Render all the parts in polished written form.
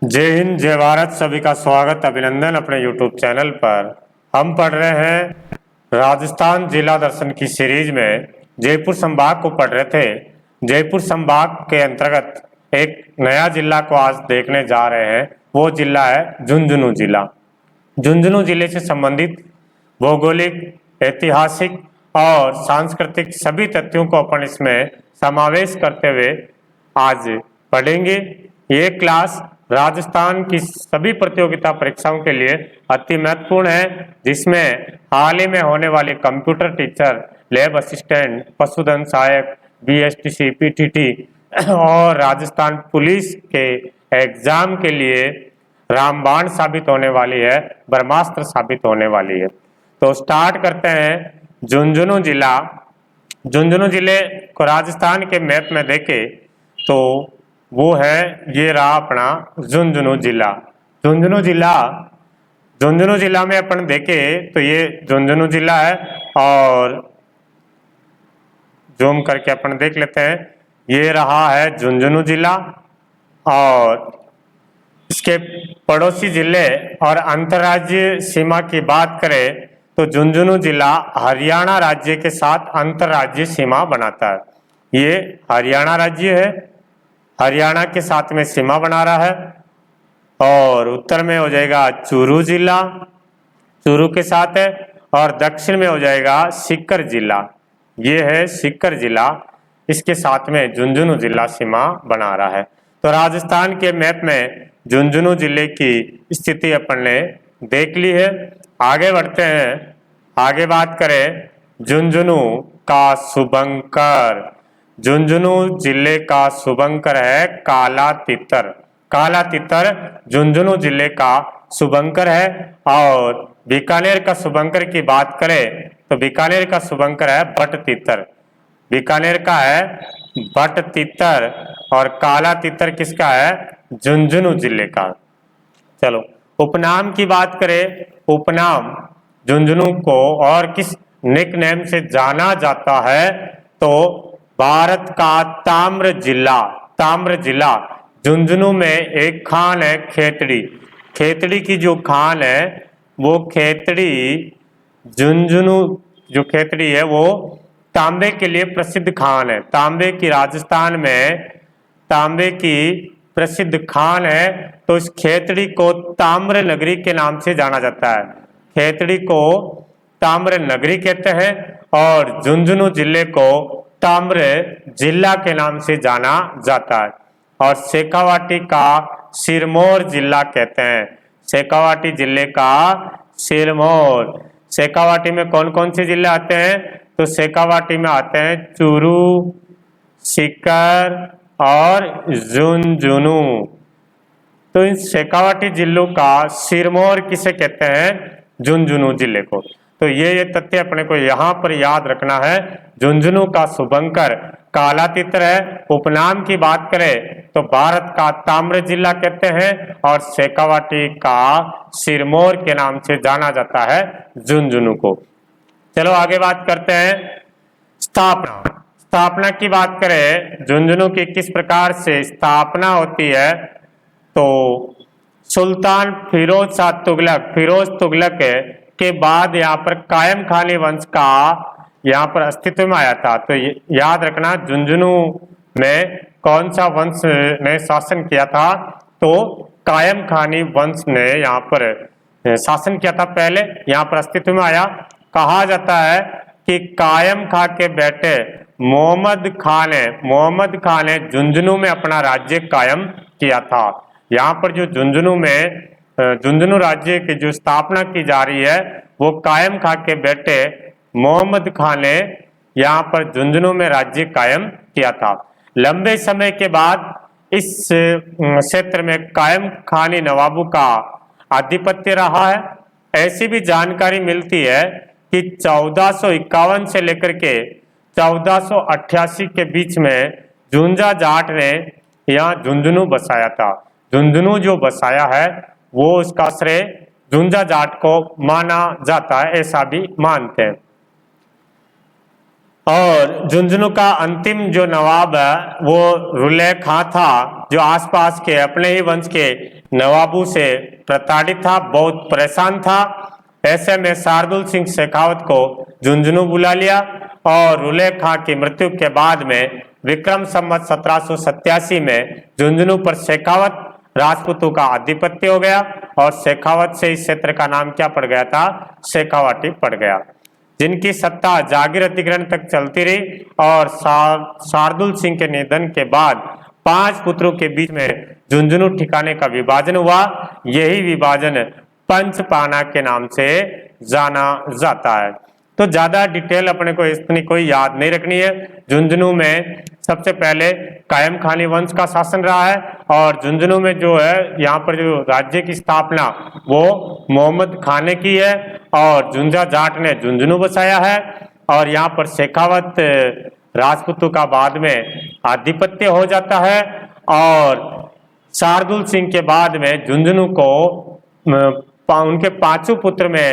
जय हिंद, जय भारत। सभी का स्वागत, अभिनंदन अपने YouTube चैनल पर। हम पढ़ रहे हैं राजस्थान जिला दर्शन की सीरीज में। जयपुर संभाग को पढ़ रहे थे। जयपुर संभाग के अंतर्गत एक नया जिला को आज देखने जा रहे हैं। वो जिला है झुंझुनू जिला। झुंझुनू जिले से संबंधित भौगोलिक, ऐतिहासिक और सांस्कृतिक सभी तथ्यों को अपन इसमें समावेश करते हुए आज पढ़ेंगे। ये क्लास राजस्थान की सभी प्रतियोगिता परीक्षाओं के लिए अति महत्वपूर्ण है, जिसमें हाल ही में होने वाली कंप्यूटर टीचर, लैब असिस्टेंट, पशुधन सहायक, बीएसटीसी, पीटीटी और राजस्थान पुलिस के एग्जाम के लिए रामबाण साबित होने वाली है, ब्रह्मास्त्र साबित होने वाली है। तो स्टार्ट करते हैं। झुंझुनू जिला। झुंझुनू जिले को राजस्थान के मैप में देखें तो वो है, ये रहा अपना झुंझुनू जिला। झुंझुनू जिला में अपन देखें तो ये झुंझुनू जिला है, और जूम करके अपन देख लेते हैं। ये रहा है झुंझुनू जिला, और इसके पड़ोसी जिले और अंतर्राज्यीय सीमा की बात करें तो झुंझुनू जिला हरियाणा राज्य के साथ अंतर्राज्यीय सीमा बनाता है। ये हरियाणा राज्य है, हरियाणा के साथ में सीमा बना रहा है। और उत्तर में हो जाएगा चूरू जिला, चूरू के साथ है, और दक्षिण में हो जाएगा सीकर जिला। ये है सीकर जिला, इसके साथ में झुंझुनू जिला सीमा बना रहा है। तो राजस्थान के मैप में झुंझुनू जिले की स्थिति अपन ने देख ली है। आगे बढ़ते हैं। आगे बात करें झुंझुनू का शुभंकर। झुंझुनू जिले का शुभंकर है काला तितर। काला तितर झुंझुनू जिले का शुभंकर है। और बीकानेर का शुभंकर की बात करें तो बीकानेर का शुभंकर है बट तितर। बीकानेर का है बट तितर, और काला तितर किसका है? झुंझुनू जिले का। चलो उपनाम की बात करें। उपनाम झुंझुनू को और किस निकनेम से जाना जाता है तो भारत का ताम्र जिला। ताम्र जिला। झुंझुनू में एक खान है खेतड़ी। खेतड़ी की जो खान है वो खेतड़ी, झुंझुनू जो खेतड़ी है वो तांबे के लिए प्रसिद्ध खान है। तांबे की राजस्थान में तांबे की प्रसिद्ध खान है, तो इस खेतड़ी को ताम्र नगरी के नाम से जाना जाता है। खेतड़ी को ताम्र नगरी कहते हैं, और झुंझुनू जिले को ताम्र जिला के नाम से जाना जाता है। और शेखावाटी का सिरमौर जिला कहते हैं। शेखावाटी जिले का सिरमौर। शेखावाटी में कौन कौन से जिले आते हैं तो शेखावाटी में आते हैं चूरू, सीकर और झुंझुनू। तो इन शेखावाटी जिलों का सिरमौर किसे कहते हैं? झुंझुनू जिले को। तो ये तथ्य अपने को यहाँ पर याद रखना है। झुंझुनू का शुभंकर काला तितर है। उपनाम की बात करें तो भारत का ताम्र जिला कहते हैं, और शेखावाटी का सिरमौर के नाम से जाना जाता है झुंझुनू को। चलो आगे बात करते हैं। स्थापना। स्थापना की बात करें झुंझुनू की किस प्रकार से स्थापना होती है तो सुल्तान फिरोज शाह तुगलक, फिरोज तुगलक के बाद यहाँ पर कायम खानी वंश का यहाँ पर अस्तित्व में आया था। तो याद रखना झुंझुनू में कौन सा वंश ने शासन किया था तो कायम खानी वंश ने यहाँ पर शासन किया था। पहले यहाँ पर अस्तित्व में आया। कहा जाता है कि कायम खां के बेटे मोहम्मद खान ने झुंझुनू में अपना राज्य कायम किया था। यहाँ पर जो झुंझुनू राज्य की जो स्थापना की जा रही है वो कायम खां के बेटे मोहम्मद खान ने यहाँ पर झुंझुनू में राज्य कायम किया था। लंबे समय के बाद इस क्षेत्र में कायम खानी नवाबों का आधिपत्य रहा है। ऐसी भी जानकारी मिलती है कि 1451 से लेकर के 1488 के बीच में झुंझा जाट ने यहाँ झुंझुनू बसाया था। झुंझुनू जो बसाया है वो उसका श्रेय झुंझा जाट को माना जाता है, ऐसा भी मानते हैं। और झुंझुनू का अंतिम जो नवाब है वो रुले खां था, जो आसपास के अपने ही वंश के नवाबों से प्रताड़ित था, बहुत परेशान था। ऐसे में शार्दुल सिंह शेखावत को झुंझुनू बुला लिया और रुले खां की मृत्यु के बाद में विक्रम संवत 1787 में झुंझुनू पर शेखावत राजपूतों का आधिपत्य हो गया और शेखावत से इस क्षेत्र का नाम क्या पड़ गया था, शेखावाटी पड़ गया, जिनकी सत्ता जागीर अधिग्रहण तक चलती रही। और शार्दुल सिंह के निधन के बाद 5 पुत्रों के बीच में झुंझुनू ठिकाने का विभाजन हुआ। यही विभाजन पंचपाना के नाम से जाना जाता है। तो ज्यादा डिटेल अपने को इतनी कोई याद नहीं रखनी है। झुंझुनू में सबसे पहले कायम खानी वंश का शासन रहा है और झुंझुनू में जो है यहाँ पर जो राज्य की स्थापना वो मोहम्मद खान ने की है और झुंझा जाट ने झुंझुनू बसाया है और यहाँ पर शेखावत राजपूतों का बाद में आधिपत्य हो जाता है और शार्दुल सिंह के बाद में झुंझुनू को उनके 5 पुत्र में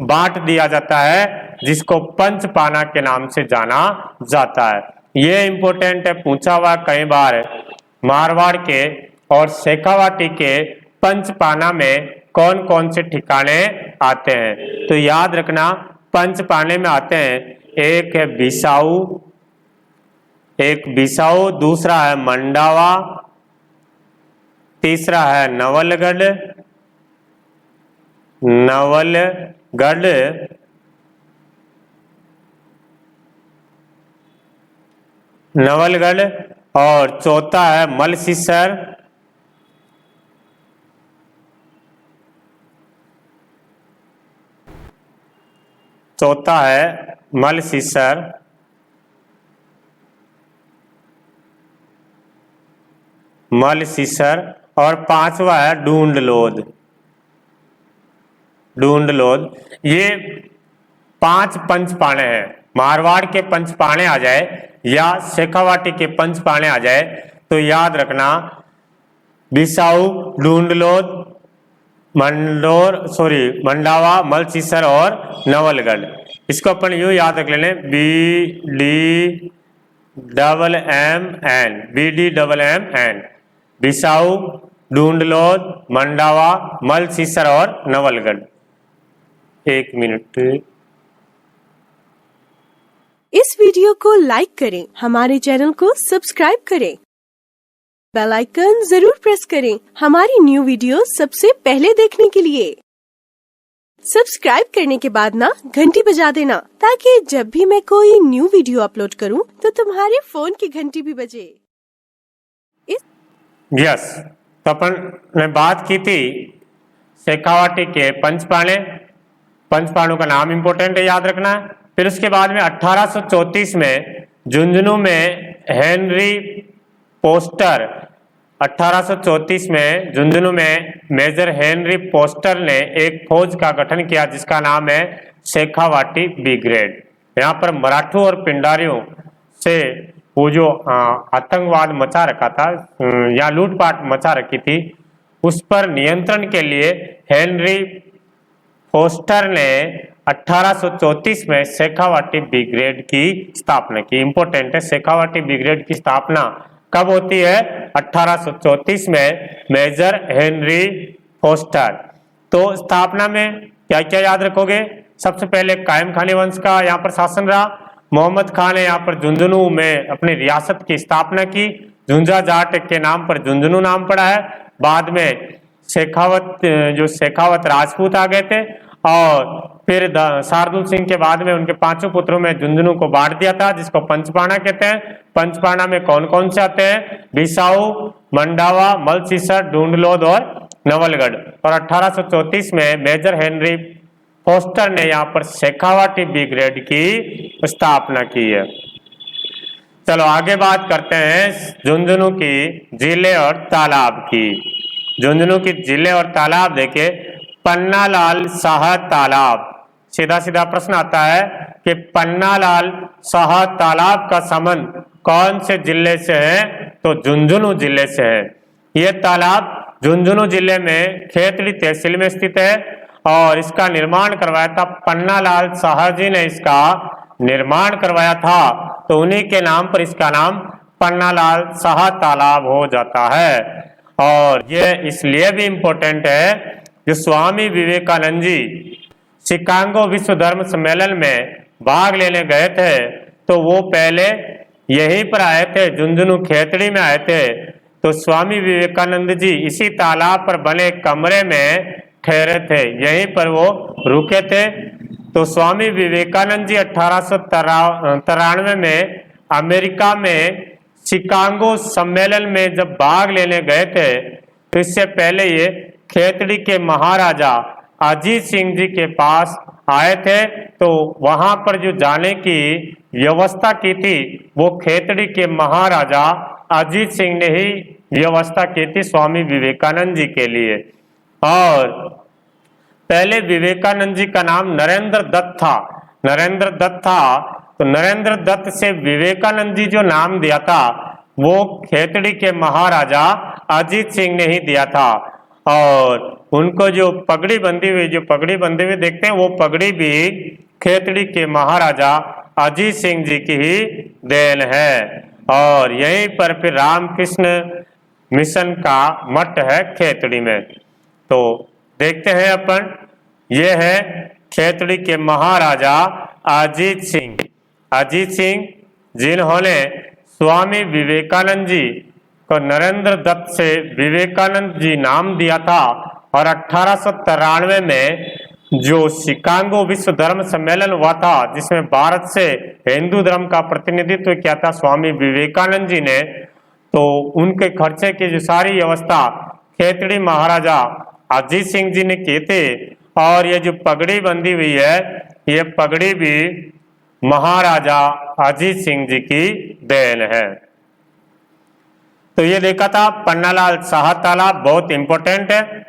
बांट दिया जाता है, जिसको पंचपाना के नाम से जाना जाता है। ये इंपॉर्टेंट है, पूछा हुआ कई बार। मारवाड़ के और शेखावाटी के पंचपाना में कौन कौन से ठिकाने आते हैं, तो याद रखना पंचपाने में आते हैं, एक है बिसाऊ, दूसरा है मंडावा, तीसरा है नवलगढ़, और चौथा है मलसीसर, और 5वां है ढूंढलोद। ये 5 पंचपाणे हैं। मारवाड़ के पंचपाणे आ जाए या शेखावाटी के पंचपाणे आ जाए तो याद रखना बिसाऊ, ढूंढलोद, मंडावा, मलसीसर और नवलगढ़। इसको अपन यूं याद रख लेने BDMN, बिसाऊ, ढूंढलोद, मंडावा, मलसीसर और नवलगढ़। 1 मिनट। इस वीडियो को लाइक करें, हमारे चैनल को सब्सक्राइब करें, बेल आइकन जरूर प्रेस करें हमारी न्यू वीडियो सबसे पहले देखने के लिए। सब्सक्राइब करने के बाद ना घंटी बजा देना, ताकि जब भी मैं कोई न्यू वीडियो अपलोड करूं तो तुम्हारे फोन की घंटी भी बजे। यस, तो अपन ने बात की थी शेखावाटी के पंचपाणों का नाम इंपोर्टेंट है, याद रखना है। फिर उसके बाद में 1834 में झुंझुनू में हेनरी पोस्टर 1834 में झुंझुनू में मेजर हेनरी पोस्टर ने एक फौज का गठन किया जिसका नाम है शेखावाटी ब्रिगेड। यहाँ पर मराठों और पिंडारियों से वो जो आतंकवाद मचा रखा था या लूटपाट मचा रखी थी, उस पर नियंत्रण के लिए हेनरी पोस्टर ने 1834 में शेखावाटी ब्रिगेड की स्थापना की। इंपोर्टेंट है, शेखावाटी ब्रिगेड की स्थापना कब होती है? 1834 में मेजर हेनरी पोस्टर। तो स्थापना में क्या क्या याद रखोगे? सबसे पहले कायम खानी वंश का यहाँ पर शासन रहा। मोहम्मद खान ने यहाँ पर झुंझुनू में अपनी रियासत की स्थापना की। झुंझा जाट के नाम पर झुंझुनू नाम पड़ा है। बाद में शेखावत राजपूत आ गए थे और फिर शार्दुल सिंह के बाद में उनके 5 पुत्रों में झुंझुनू को बांट दिया था, जिसको पंचपाना कहते हैं। पंचपाना में कौन कौन से आते हैं? बिसाऊ, मंडावा, मलसीसर, ढूंढलोद और नवलगढ़। और 1834 में मेजर हेनरी पोस्टर ने यहाँ पर शेखावाटी ब्रिगेड की स्थापना की है। चलो आगे बात करते हैं झुंझुनू की जिले और तालाब की। झुंझुनू की जिले और तालाब देखे, पन्नालाल शाह तालाब। सीधा सीधा प्रश्न आता है कि पन्नालाल शाह तालाब का संबंध कौन से जिले से है? तो झुंझुनू जिले से है। यह तालाब झुंझुनू जिले में खेतड़ी तहसील में स्थित है और इसका निर्माण करवाया था पन्नालाल शाह जी ने इसका निर्माण करवाया था, तो उन्हीं के नाम पर इसका नाम पन्नालाल साहा तालाब हो जाता है। और यह इसलिए भी इम्पोर्टेंट है, जो स्वामी विवेकानंद जी शिकागो विश्व धर्म सम्मेलन में भाग लेने गए थे, तो वो पहले यहीं पर आए थे, झुंझुनू खेतड़ी में आए थे। तो स्वामी विवेकानंद जी इसी तालाब पर बने कमरे में ठहरे थे, यहीं पर वो रुके थे। तो स्वामी विवेकानंद जी 1893 में अमेरिका में शिकागो सम्मेलन में जब भाग लेने गए थे, तो इससे पहले ये खेतड़ी के महाराजा अजीत सिंह जी के पास आए थे। तो वहां पर जो जाने की व्यवस्था की थी, वो खेतड़ी के महाराजा अजीत सिंह ने ही व्यवस्था की थी स्वामी विवेकानंद जी के लिए। और पहले विवेकानंद जी का नाम नरेंद्र दत्त था, नरेंद्र दत्त था। तो नरेंद्र दत्त से विवेकानंद जी जो नाम दिया था, वो खेतड़ी के महाराजा अजीत सिंह ने ही दिया था। और उनको जो पगड़ी बंधी हुई देखते हैं, वो पगड़ी भी खेतड़ी के महाराजा अजीत सिंह जी की ही देन है। और यहीं पर फिर रामकृष्ण मिशन का मठ है खेतड़ी में। तो देखते हैं अपन, ये है खेतड़ी के महाराजा अजीत सिंह। अजीत सिंह जिन्होंने स्वामी विवेकानंद जी को नरेंद्र दत्त से विवेकानंद जी नाम दिया था। और 1893 में जो शिकागो विश्व धर्म सम्मेलन हुआ था, जिसमें भारत से हिंदू धर्म का प्रतिनिधित्व किया था स्वामी विवेकानंद जी ने, तो उनके खर्चे की जो सारी व्यवस्था खेतड़ी महाराजा अजीत सिंह जी ने की थी। और ये जो पगड़ी बंधी हुई है, ये पगड़ी भी महाराजा अजीत सिंह जी की देन है। तो ये देखा था पन्नालाल साहा तालाब, बहुत इंपॉर्टेंट है।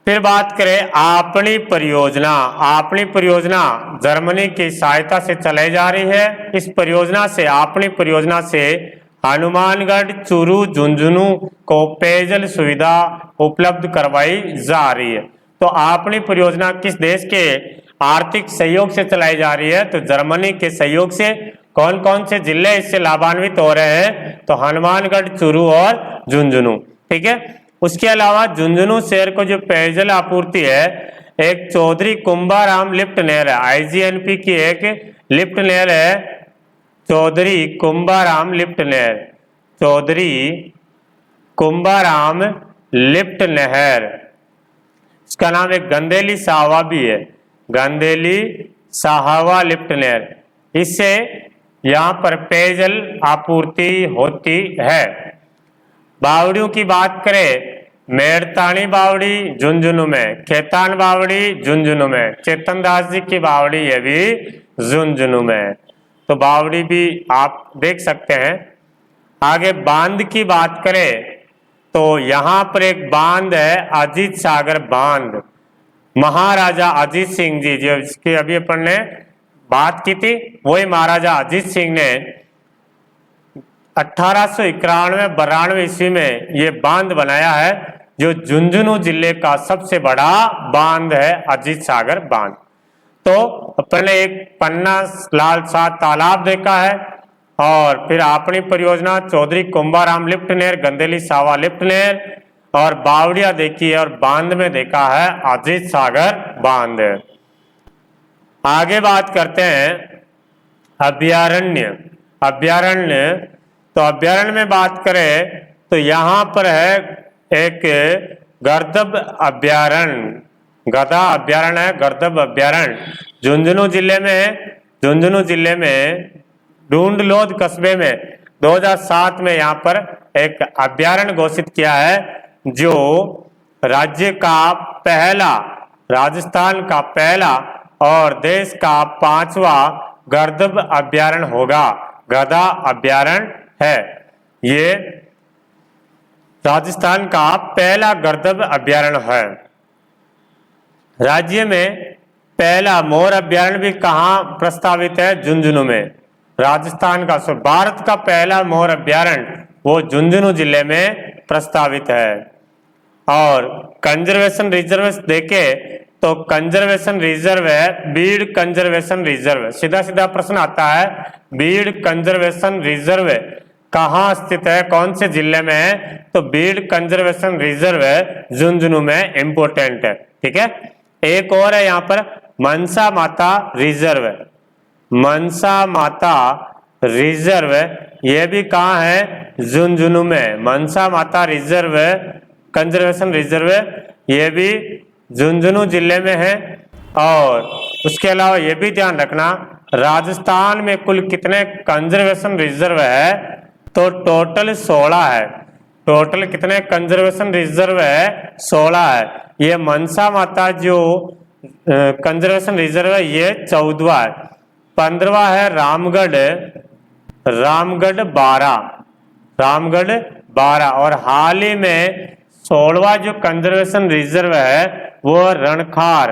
फिर बात करें आपनी परियोजना। आपनी परियोजना जर्मनी की सहायता से चलाई जा रही है। इस परियोजना से, आपनी परियोजना से हनुमानगढ़, चूरू, झुंझुनू को पेयजल सुविधा उपलब्ध करवाई जा रही है। तो आपनी परियोजना किस देश के आर्थिक सहयोग से चलाई जा रही है? तो जर्मनी के सहयोग से। कौन कौन से जिले इससे लाभान्वित हो रहे हैं? तो हनुमानगढ़, चूरू और झुंझुनू। ठीक है। उसके अलावा झुंझुनू शहर को जो पेयजल आपूर्ति है, एक चौधरी कुंभाराम लिफ्ट नहर है, IGNP की एक लिफ्ट नहर है, चौधरी कुंभाराम लिफ्ट नहर, चौधरी कुंभाराम लिफ्ट नहर। इसका नाम एक गंदेली साहवा भी है, गंदेली साहवा लिफ्ट नहर। इससे यहाँ पर पेयजल आपूर्ति होती है। बावड़ियों की बात करें, मेड़तानी बावड़ी झुंझुनू में, खेतान बावड़ी झुंझुनू में, चेतन दास जी की बावड़ी है भी झुंझुनू में। तो बावड़ी भी आप देख सकते हैं। आगे बांध की बात करें, तो यहाँ पर एक बांध है, अजीत सागर बांध। महाराजा अजीत सिंह जी, जो इसकी अभी अपन ने बात की थी, वही महाराजा अजीत सिंह ने 1891-92 ईस्वी में ये बांध बनाया है, जो झुंझुनू जिले का सबसे बड़ा बांध है, अजीत सागर बांध। तो अपन ने एक पन्नालाल साहा तालाब देखा है, और फिर आपनी परियोजना, चौधरी कुंभाराम लिफ्ट नहर, गंदेली साहवा लिफ्ट नहर, और बावड़िया देखी है, और बांध में देखा है अजीत सागर बांध। आगे बात करते हैं अभ्यारण्य। अभ्यारण्य, तो अभ्यारण्य में बात करें तो यहाँ पर है एक गर्दभ अभ्यारण्य, गधा अभ्यारण्य है, गर्दभ अभ्यारण्य झुंझुनू जिले में है। झुंझुनू जिले में ढूंढलोद कस्बे में 2007 में यहाँ पर एक अभ्यारण्य घोषित किया है, जो राज्य का पहला, राजस्थान का पहला और देश का 5वां गर्दभ अभ्यारण्य होगा। गधा अभ्यारण्य है, ये राजस्थान का पहला गर्दभ अभ्यारण्य है। राज्य में पहला मोर अभ्यारण्य भी कहाँ प्रस्तावित है? झुंझुनू में। राजस्थान का, भारत का पहला मोर अभ्यारण्य वो झुंझुनू जिले में प्रस्तावित है। और कंजर्वेशन रिजर्व देखे तो तो कंजर्वेशन रिजर्व है बीड़ कंजर्वेशन रिजर्व। सीधा सीधा प्रश्न आता है, बीड़ कंजर्वेशन रिजर्व कहाँ स्थित है, कौन से जिले में है? तो बीड़ कंजर्वेशन रिजर्व झुंझुनू में इंपोर्टेंट है। ठीक है, एक और है यहाँ पर मनसा माता रिजर्व। मनसा माता रिजर्व ये भी कहाँ है? झुंझुनू में। मनसा माता रिजर्व कंजर्वेशन रिजर्व ये भी झुंझुनू जिले में है। और उसके अलावा ये भी ध्यान रखना, राजस्थान में कुल कितने कंजर्वेशन रिजर्व है? तो टोटल 16 है। टोटल कितने कंजर्वेशन रिजर्व है? 16 है। ये मनसा माता जो कंजर्वेशन रिजर्व है ये 14वां है। 15वां है रामगढ़, रामगढ़ 12 और हाल ही में 16वां जो कंजर्वेशन रिजर्व है वो रणखार।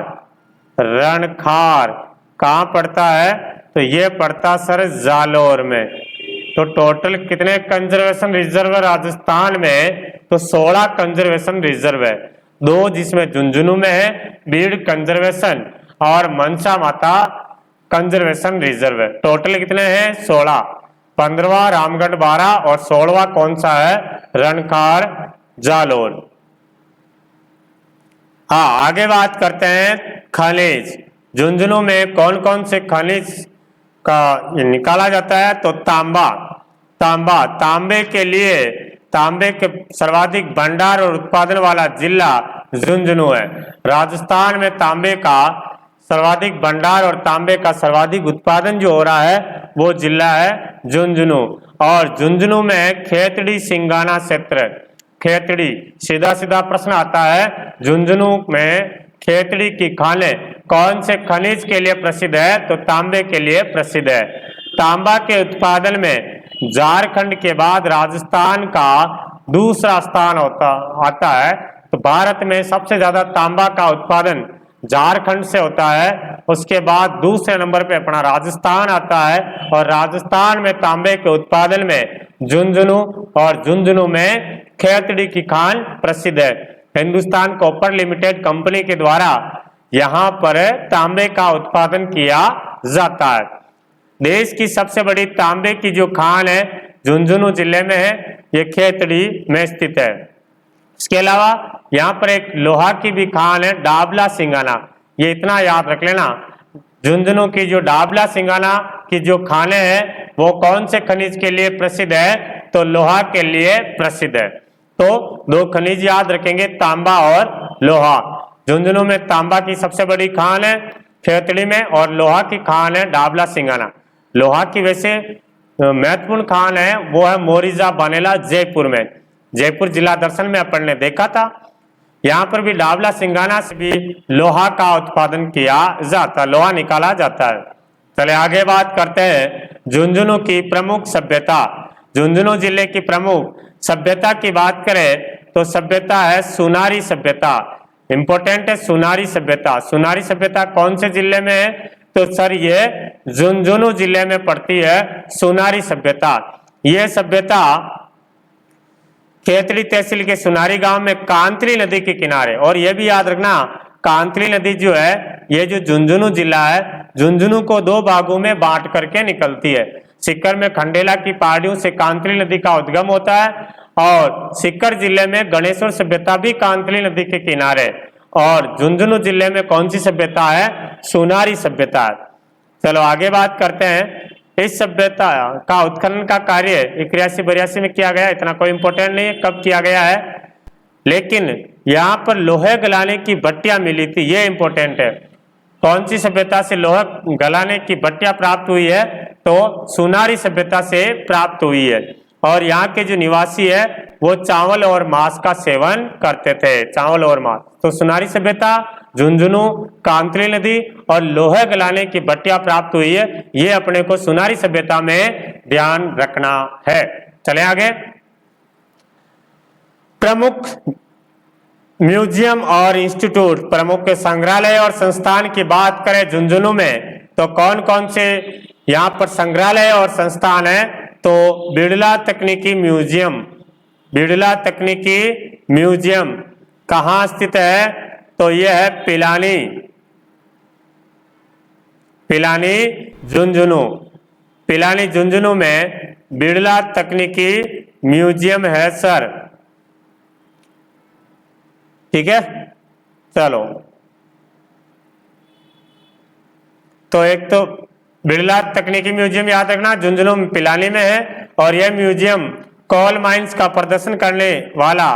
रणखार कहाँ पड़ता है? तो ये पड़ता सर जालौर में। तो टोटल कितने कंजर्वेशन रिजर्व राजस्थान में? तो 16 कंजर्वेशन रिजर्व है, 2 जिसमें झुंझुनू में है बीड़ कंजर्वेशन और मनसा माता कंजर्वेशन रिजर्व है। टोटल कितने हैं? 16। 15वां रामगढ़ 12 और 16वां कौन सा है? रणखार जालौर। हाँ, आगे बात करते हैं खनिज। झुंझुनू में कौन कौन से खनिज का निकाला जाता है? तो तांबा। तांबे के लिए तांबे के सर्वाधिक भंडार और उत्पादन वाला जिला झुंझुनू है। राजस्थान में तांबे का सर्वाधिक भंडार और तांबे का सर्वाधिक उत्पादन जो हो रहा है वो जिला है झुंझुनू। और झुंझुनू में खेतड़ी सिंगाना क्षेत्र। खेतड़ी सीधा सीधा प्रश्न आता है, झुंझुनू में खेतड़ी की खानें कौन से खनिज के लिए प्रसिद्ध है? तो तांबे के लिए प्रसिद्ध है। तांबा के उत्पादन में झारखंड के बाद राजस्थान का दूसरा स्थान आता है। तो भारत में सबसे ज्यादा तांबा का उत्पादन झारखंड से होता है, उसके बाद दूसरे नंबर पे अपना राजस्थान आता है। और राजस्थान में तांबे के उत्पादन में झुंझुनू और झुंझुनू में खेतड़ी की खान प्रसिद्ध है। हिंदुस्तान कॉपर लिमिटेड कंपनी के द्वारा यहाँ पर तांबे का उत्पादन किया जाता है। देश की सबसे बड़ी तांबे की जो खान है झुंझुनू जिले में है, ये खेतड़ी में स्थित है। इसके अलावा यहाँ पर एक लोहा की भी खान है डाबला सिंगाना। ये इतना याद रख लेना, झुंझुनू की जो डाबला सिंगाना की जो खाने हैं वो कौन से खनिज के लिए प्रसिद्ध है? तो लोहा के लिए प्रसिद्ध है। तो 2 खनिज याद रखेंगे, तांबा और लोहा। झुंझुनू में तांबा की सबसे बड़ी खान है खेतड़ी में और लोहा की खान है डाबला सिंगाना। लोहा की वैसे महत्वपूर्ण खान है वो है मोरिजा बनेला जयपुर में। जयपुर जिला दर्शन में अपन ने देखा था। यहाँ पर भी डाबला सिंगाना से भी लोहा का उत्पादन किया जाता है, लोहा निकाला जाता है। चले आगे बात करते हैं झुंझुनू की प्रमुख सभ्यता। झुंझुनू जिले की प्रमुख सभ्यता की बात करें तो सभ्यता है सुनारी सभ्यता। इंपोर्टेंट है सुनारी सभ्यता। सुनारी सभ्यता कौन से जिले में है? तो सर ये झुंझुनू जिले में पड़ती है सुनारी सभ्यता। ये सभ्यता खेतड़ी तहसील के सुनारी गांव में कांतली नदी के किनारे। और ये भी याद रखना, कांतली नदी जो है ये जो झुंझुनू जिला है, झुंझुनू को 2 भागों में बांट करके निकलती है। सीकर में खंडेला की पहाड़ियों से कांतली नदी का उद्गम होता है और सीकर जिले में गणेश्वर सभ्यता भी कांतली नदी के किनारे। और झुंझुनू जिले में कौन सी सभ्यता है? सुनारी सभ्यता है। चलो आगे बात करते हैं। इस सभ्यता का उत्खनन का कार्य 81-82 में किया गया। इतना कोई इंपोर्टेंट नहीं है कब किया गया है, लेकिन यहाँ पर लोहे गलाने की भट्टियां मिली थी, ये इंपोर्टेंट है। कौन सी सभ्यता से लोहे गलाने की भट्टियां प्राप्त हुई है? तो सुनारी सभ्यता से प्राप्त हुई है। और यहाँ के जो निवासी है वो चावल और मांस का सेवन करते थे, चावल और मांस। तो सुनारी सभ्यता, झुंझुनू, कांतली नदी और लोहे गलाने की भट्टियां प्राप्त हुई है, ये अपने को सुनारी सभ्यता में ध्यान रखना है। चले आगे। प्रमुख म्यूजियम और इंस्टीट्यूट, प्रमुख संग्रहालय और संस्थान की बात करें झुंझुनू में तो कौन कौन से यहाँ पर संग्रहालय और संस्थान है? तो बिड़ला तकनीकी म्यूजियम। बिड़ला तकनीकी म्यूजियम कहाँ स्थित है? तो यह है पिलानी। पिलानी झुंझुनू। पिलानी झुंझुनू में बिरला तकनीकी म्यूजियम है सर। ठीक है, चलो। तो एक तो बिरला तकनीकी म्यूजियम याद रखना, झुंझुनू पिलानी में है, और यह म्यूजियम कोल माइंस का प्रदर्शन करने वाला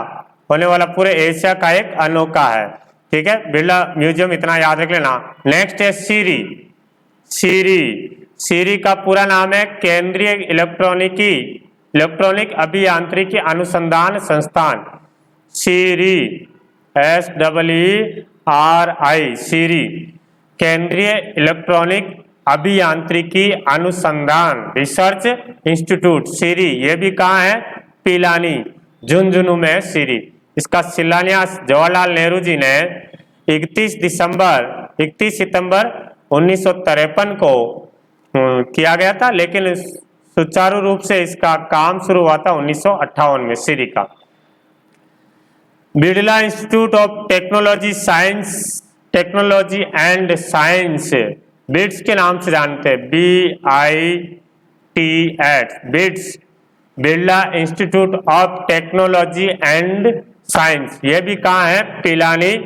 होने वाला पूरे एशिया का एक अनोखा है। ठीक है, बिरला म्यूजियम इतना याद रख लेना। नेक्स्ट है सीरी। सीरी, सीरी का पूरा नाम है केंद्रीय इलेक्ट्रॉनिक अभियांत्रिकी अनुसंधान संस्थान। सीरी, SEERI, सीरी, केंद्रीय इलेक्ट्रॉनिक अभियांत्रिकी अनुसंधान रिसर्च इंस्टीट्यूट सीरी। ये भी कहाँ है? पिलानी झुंझुनू में सीरी। इसका शिलान्यास जवाहरलाल नेहरू जी ने 31 सितंबर 1953 को किया गया था, लेकिन सुचारू रूप से इसका काम शुरू हुआ था 1958 में सीरी का। Birla institute of technology and science, bits के नाम से जानते हैं, BITS, bits, Birla institute of technology and science. ये भी कहाँ है? पिलानी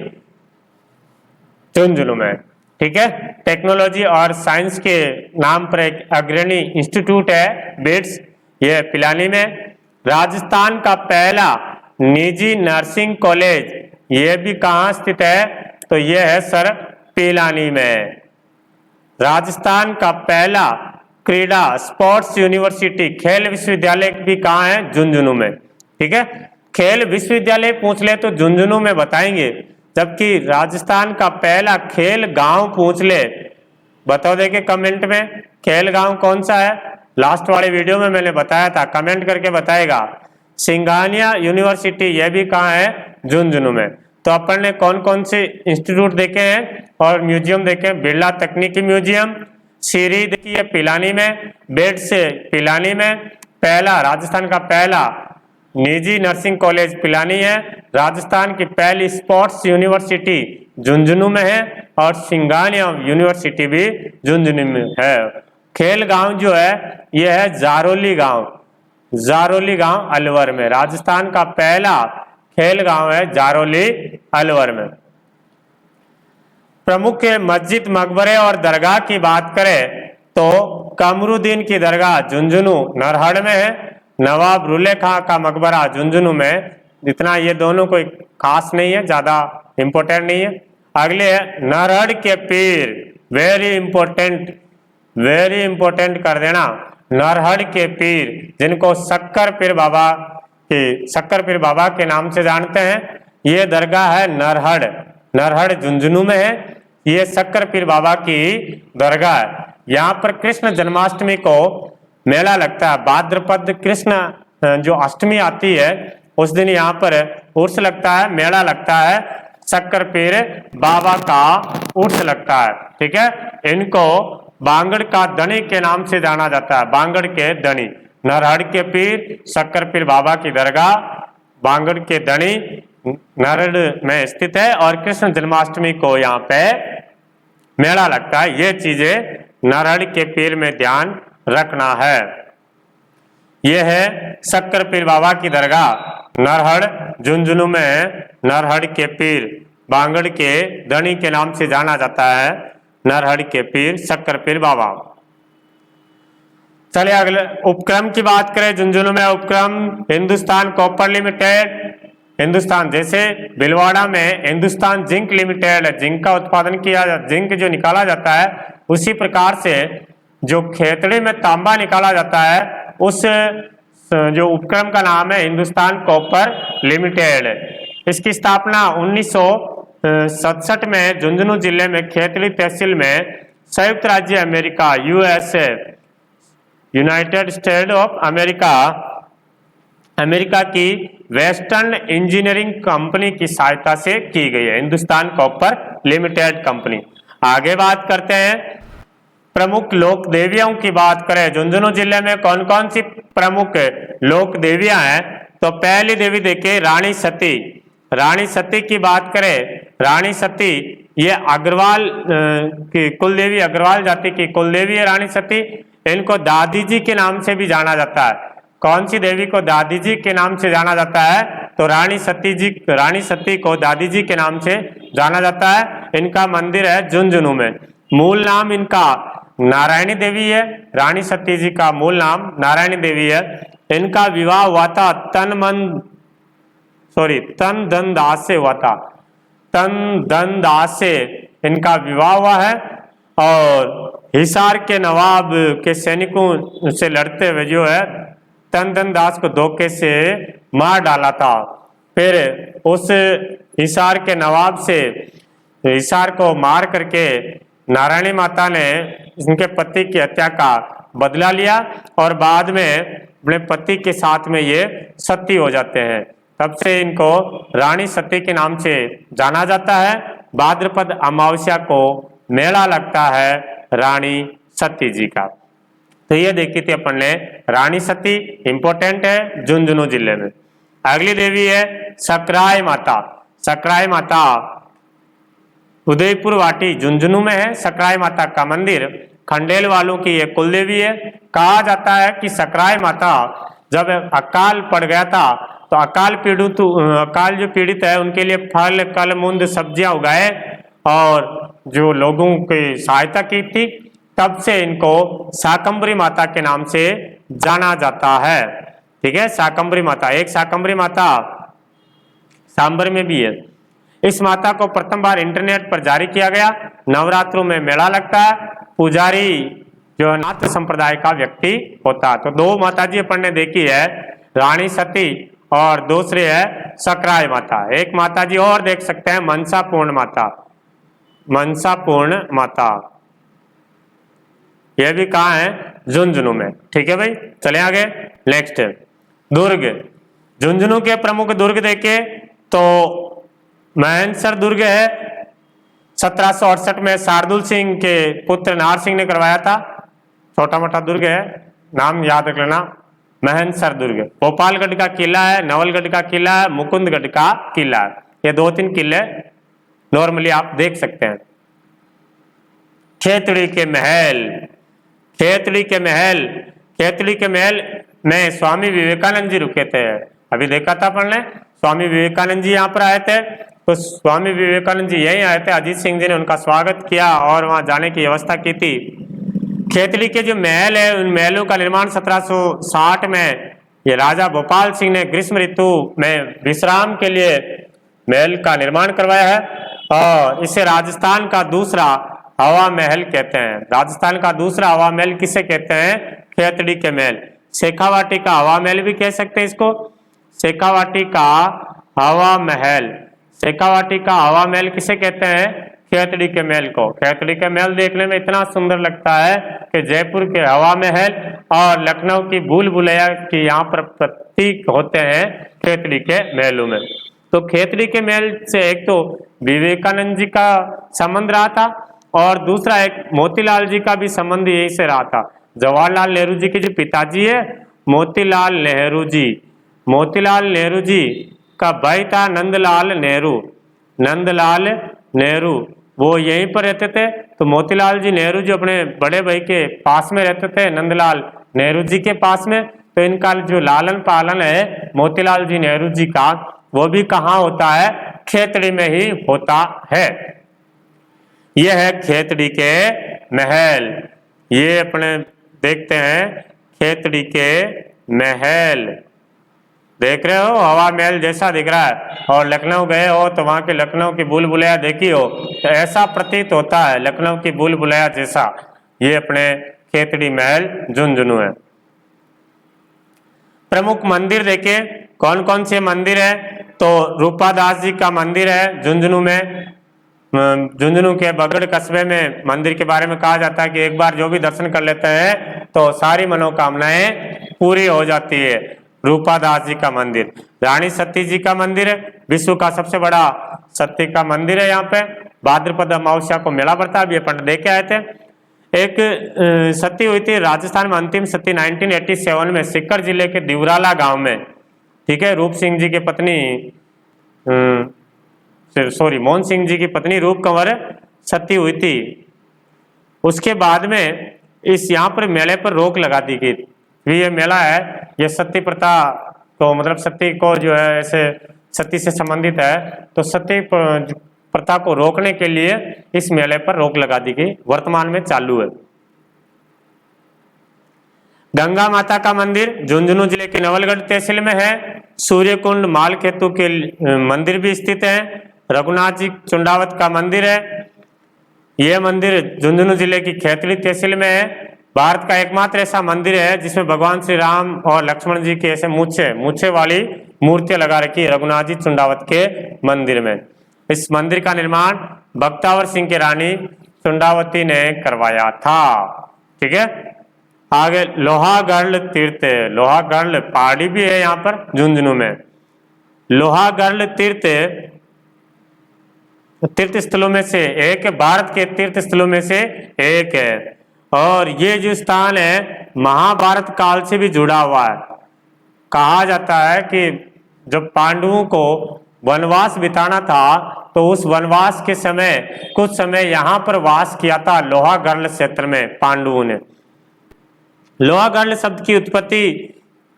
झुंझुनू में। ठीक है, टेक्नोलॉजी और साइंस के नाम पर एक अग्रणी इंस्टीट्यूट है बिट्स, ये पिलानी में। राजस्थान का पहला निजी नर्सिंग कॉलेज, ये भी कहाँ स्थित है? तो ये है सर पिलानी में। राजस्थान का पहला क्रीड़ा स्पोर्ट्स यूनिवर्सिटी, खेल विश्वविद्यालय भी कहाँ है? झुंझुनू में। ठीक है, खेल विश्वविद्यालय पूछ ले तो झुंझुनू में बताएंगे, जबकि राजस्थान का पहला खेल गांव पूछ ले, बताओ देखे कमेंट में खेल गांव कौन सा है। लास्ट वाले वीडियो में मैंने बताया था, कमेंट करके बताएगा। सिंघानिया यूनिवर्सिटी, यह भी कहाँ है? झुंझुनू में। तो अपन ने कौन कौन से इंस्टीट्यूट देखे हैं और म्यूजियम देखे हैं? बिरला तकनीकी म्यूजियम, सीरी देखिए पिलानी में, बिट्स पिलानी में, पहला राजस्थान का पहला निजी नर्सिंग कॉलेज पिलानी है, राजस्थान की पहली स्पोर्ट्स यूनिवर्सिटी झुंझुनू में है, और सिंघानिया यूनिवर्सिटी भी झुंझुनू में है। खेल गांव जो है यह है जारोली गांव, जारोली गांव अलवर में। राजस्थान का पहला खेल गांव है जारोली अलवर में। प्रमुख मस्जिद, मकबरे और दरगाह की बात करें तो कमरुद्दीन की दरगाह झुंझुनू नरहड़ में है, नवाब रुले खां का मकबरा झुंझुनू में। इतना ये दोनों कोई खास नहीं है, ज्यादा इंपॉर्टेंट नहीं है। अगले है नरहड़ के पीर, वेरी इंपॉर्टेंट कर देना। नरहड़ के पीर, जिनको शक्कर पीर बाबा के नाम से जानते हैं, ये दरगाह है नरहड़, नरहड़ झुंझुनू में है। ये शक्कर पीर बाबा की दरगाह है। यहाँ पर कृष्ण जन्माष्टमी को मेला लगता है। भाद्रपद कृष्ण जो अष्टमी आती है उस दिन यहाँ पर उर्स लगता है, मेला लगता है, शक्कर पीर बाबा का उर्स लगता है। ठीक है, इनको बांगड़ का धनी के नाम से जाना जाता है, बांगड़ के धनी। नरहड़ के पीर, शक्कर पीर बाबा की दरगाह बांगड़ के धनी नरहड़ में स्थित है, और कृष्ण जन्माष्टमी को यहाँ पे मेला लगता है। ये चीजें नरहड़ के पीर में ध्यान रखना है। यह है शक्कर पीर बाबा की दरगाह नरहड़ झुंझुनू में। नरहड़ के पीर बांगड़ के धनी के नाम से जाना जाता है, नरहड़ के पीर शक्कर पीर बाबा। चलिए अगले उपक्रम की बात करें। झुंझुनू में उपक्रम हिंदुस्तान कॉपर लिमिटेड, हिंदुस्तान जैसे भीलवाड़ा में हिंदुस्तान जिंक लिमिटेड, जिंक का उत्पादन किया, जिंक जो निकाला जाता है, उसी प्रकार से जो खेतड़ी में तांबा निकाला जाता है, उस जो उपक्रम का नाम है हिंदुस्तान कॉपर लिमिटेड। इसकी स्थापना 1967 में झुंझुनू जिले में खेतड़ी तहसील में संयुक्त राज्य America, USA, United state of America की वेस्टर्न इंजीनियरिंग कंपनी की सहायता से की गई है, हिंदुस्तान कॉपर लिमिटेड कंपनी। आगे बात करते हैं प्रमुख लोक देवियों की बात करें। झुंझुनू जिले में कौन कौन सी प्रमुख लोक देवियां हैं? तो पहली देवी देखिए रानी सती। रानी सती की बात करें, रानी सती ये अग्रवाल की कुलदेवी, अग्रवाल जाति की कुलदेवी है रानी सती। इनको दादी जी के नाम से भी जाना जाता है। कौन सी देवी को दादी जी के नाम से जाना जाता है? तो रानी सती को दादी जी के नाम से जाना जाता है। इनका मंदिर है झुंझुनू में। मूल नाम इनका नारायणी देवी है। रानी सती जी का मूल नाम नारायणी देवी है। इनका विवाह हुआ था तन धन दास से हुआ था। तन धन दास से इनका विवाह हुआ है और हिसार के नवाब के सैनिकों से लड़ते हुए जो है तन धन दास को धोखे से मार डाला था। फिर उस हिसार के नवाब से हिसार को मार करके नारायणी माता ने इनके पति की हत्या का बदला लिया और बाद में अपने पति के साथ में ये सती हो जाते हैं। तब से इनको रानी सती के नाम से जाना जाता है। भाद्रपद अमावस्या को मेला लगता है रानी सती जी का। तो ये देखी थी अपन ने रानी सती, इंपॉर्टेंट है झुंझुनू जिले में। अगली देवी है सकराय माता। सकराय माता उदयपुर वाटी झुंझुनू में है। सकराय माता का मंदिर खंडेल वालों की ये कुल देवी है। कहा जाता है कि सकराय माता जब अकाल पड़ गया था तो अकाल जो पीड़ित है उनके लिए फल कल मूंद सब्जियां उगाए और जो लोगों की सहायता की थी। तब से इनको शाकंभरी माता के नाम से जाना जाता है। ठीक है, शाकंभरी माता। एक शाकंभरी माता सांबर में भी है। इस माता को प्रथम बार इंटरनेट पर जारी किया गया। नवरात्रों में मेला लगता है। पुजारी जो नाथ संप्रदाय का व्यक्ति होता है। तो दो माता जी अपन ने देखी है, रानी सती और दूसरी है सकराय माता। एक माता जी और देख सकते हैं मनसापूर्ण माता। मनसापूर्ण माता यह भी कहाँ है? झुंझुनू में। ठीक है भाई, चले आगे। नेक्स्ट दुर्ग। झुंझुनू के प्रमुख दुर्ग देखे तो महेंद्र दुर्ग है। 1768 में शार्दुल सिंह के पुत्र नार सिंह ने करवाया था। छोटा मोटा दुर्ग है, नाम याद रख लेना। महेंद्र दुर्ग। भोपालगढ़ का किला है, नवलगढ़ का किला है, मुकुंदगढ़ का किला है। ये 2-3 किले नॉर्मली आप देख सकते हैं। खेतड़ी के महल। खेतड़ी के महल। खेतड़ी के महल में स्वामी विवेकानंद जी रुके थे। अभी देखा था अपन ने, स्वामी विवेकानंद जी यहाँ पर आए थे। तो स्वामी विवेकानंद जी यहीं आए थे। अजीत सिंह जी ने उनका स्वागत किया और वहां जाने की व्यवस्था की थी। खेतड़ी के जो महल है उन महलों का निर्माण 1760 में ये राजा भोपाल सिंह ने ग्रीष्म ऋतु में विश्राम के लिए महल का निर्माण करवाया है और इसे राजस्थान का दूसरा हवा महल कहते हैं। राजस्थान का दूसरा हवा महल किसे कहते हैं? खेतड़ी के महल। शेखावाटी का हवा महल भी कह सकते हैं इसको। शेखावाटी का हवा महल। शेखावाटी का हवा महल किसे कहते हैं? खेतड़ी के महल को। खेतड़ी के महल देखने में इतना सुंदर लगता है कि जयपुर के हवा महल और लखनऊ की भूल भुलैया की यहाँ पर प्रतीक होते हैं खेतड़ी के महलों में। तो खेतड़ी के महल से एक तो विवेकानंद जी का संबंध रहा था और दूसरा एक मोतीलाल जी का भी संबंध यही से रहा था। जवाहरलाल नेहरू जी के जो पिताजी है मोतीलाल नेहरू जी, मोतीलाल नेहरू जी का भाई था नंदलाल नेहरू। नंदलाल नेहरू वो यहीं पर रहते थे। तो मोतीलाल जी नेहरू जी अपने बड़े भाई के पास में रहते थे, नंदलाल नेहरू जी के पास में। तो इनका जो लालन पालन है मोतीलाल जी नेहरू जी का, वो भी कहाँ होता है? खेतड़ी में ही होता है। यह है खेतड़ी के महल। ये अपने देखते हैं खेतड़ी के महल। देख रहे हो, हवा महल जैसा दिख रहा है। और लखनऊ गए हो तो वहां के लखनऊ की भूल भुलैया देखी हो तो ऐसा प्रतीत होता है लखनऊ की भूल भुलैया जैसा। ये अपने खेतड़ी महल झुंझुनू है। प्रमुख मंदिर देखे कौन कौन से मंदिर है? तो रूपादास जी का मंदिर है झुंझुनू में। झुंझुनू के बगड़ कस्बे में मंदिर के बारे में कहा जाता है कि एक बार जो भी दर्शन कर लेते हैं तो सारी मनोकामनाएं पूरी हो जाती है। रूपादास जी का मंदिर। रानी सती जी का मंदिर है, विश्व का सबसे बड़ा सती का मंदिर है। यहाँ पे भाद्रपद अमावस्या को मेला पड़ता है। अभी अपन देख के आए थे। एक सती हुई थी राजस्थान में, अंतिम सती 1987 में सीकर जिले के दिवराला गांव में। ठीक है, रूप सिंह जी की पत्नी मोहन सिंह जी की पत्नी रूप कंवर सती हुई थी। उसके बाद में इस यहाँ पर मेले पर रोक लगा दी गई। ये मेला है, ये सती प्रथा को मतलब सती को जो है ऐसे सती से संबंधित है, तो सती प्रथा को रोकने के लिए इस मेले पर रोक लगा दी गई, वर्तमान में चालू है। गंगा माता का मंदिर झुंझुनू जिले के नवलगढ़ तहसील में है। सूर्यकुंड मालखेतु के मंदिर भी स्थित है। रघुनाथ जी चुंडावत का मंदिर है। यह मंदिर झुंझुनू जिले की खैतड़ी तहसील में है। भारत का एकमात्र ऐसा मंदिर है जिसमें भगवान श्री राम और लक्ष्मण जी के ऐसे मूछे वाली मूर्तियां लगा रखी है रघुनाथ जी चुंडावत के मंदिर में। इस मंदिर का निर्माण बख्तावर सिंह की रानी चुंडावती ने करवाया था। ठीक है, आगे लोहागढ़ तीर्थ, लोहागढ़ पहाड़ी भी है यहाँ पर झुंझुनू में। लोहागढ़ तीर्थ स्थलों में से एक है, भारत के तीर्थ स्थलों में से एक है। और ये जो स्थान है महाभारत काल से भी जुड़ा हुआ है। कहा जाता है कि जब पांडवों को वनवास बिताना था तो उस वनवास के समय कुछ समय यहाँ पर वास किया था लोहागढ़ क्षेत्र में पांडवों ने। लोहागढ़ शब्द की उत्पत्ति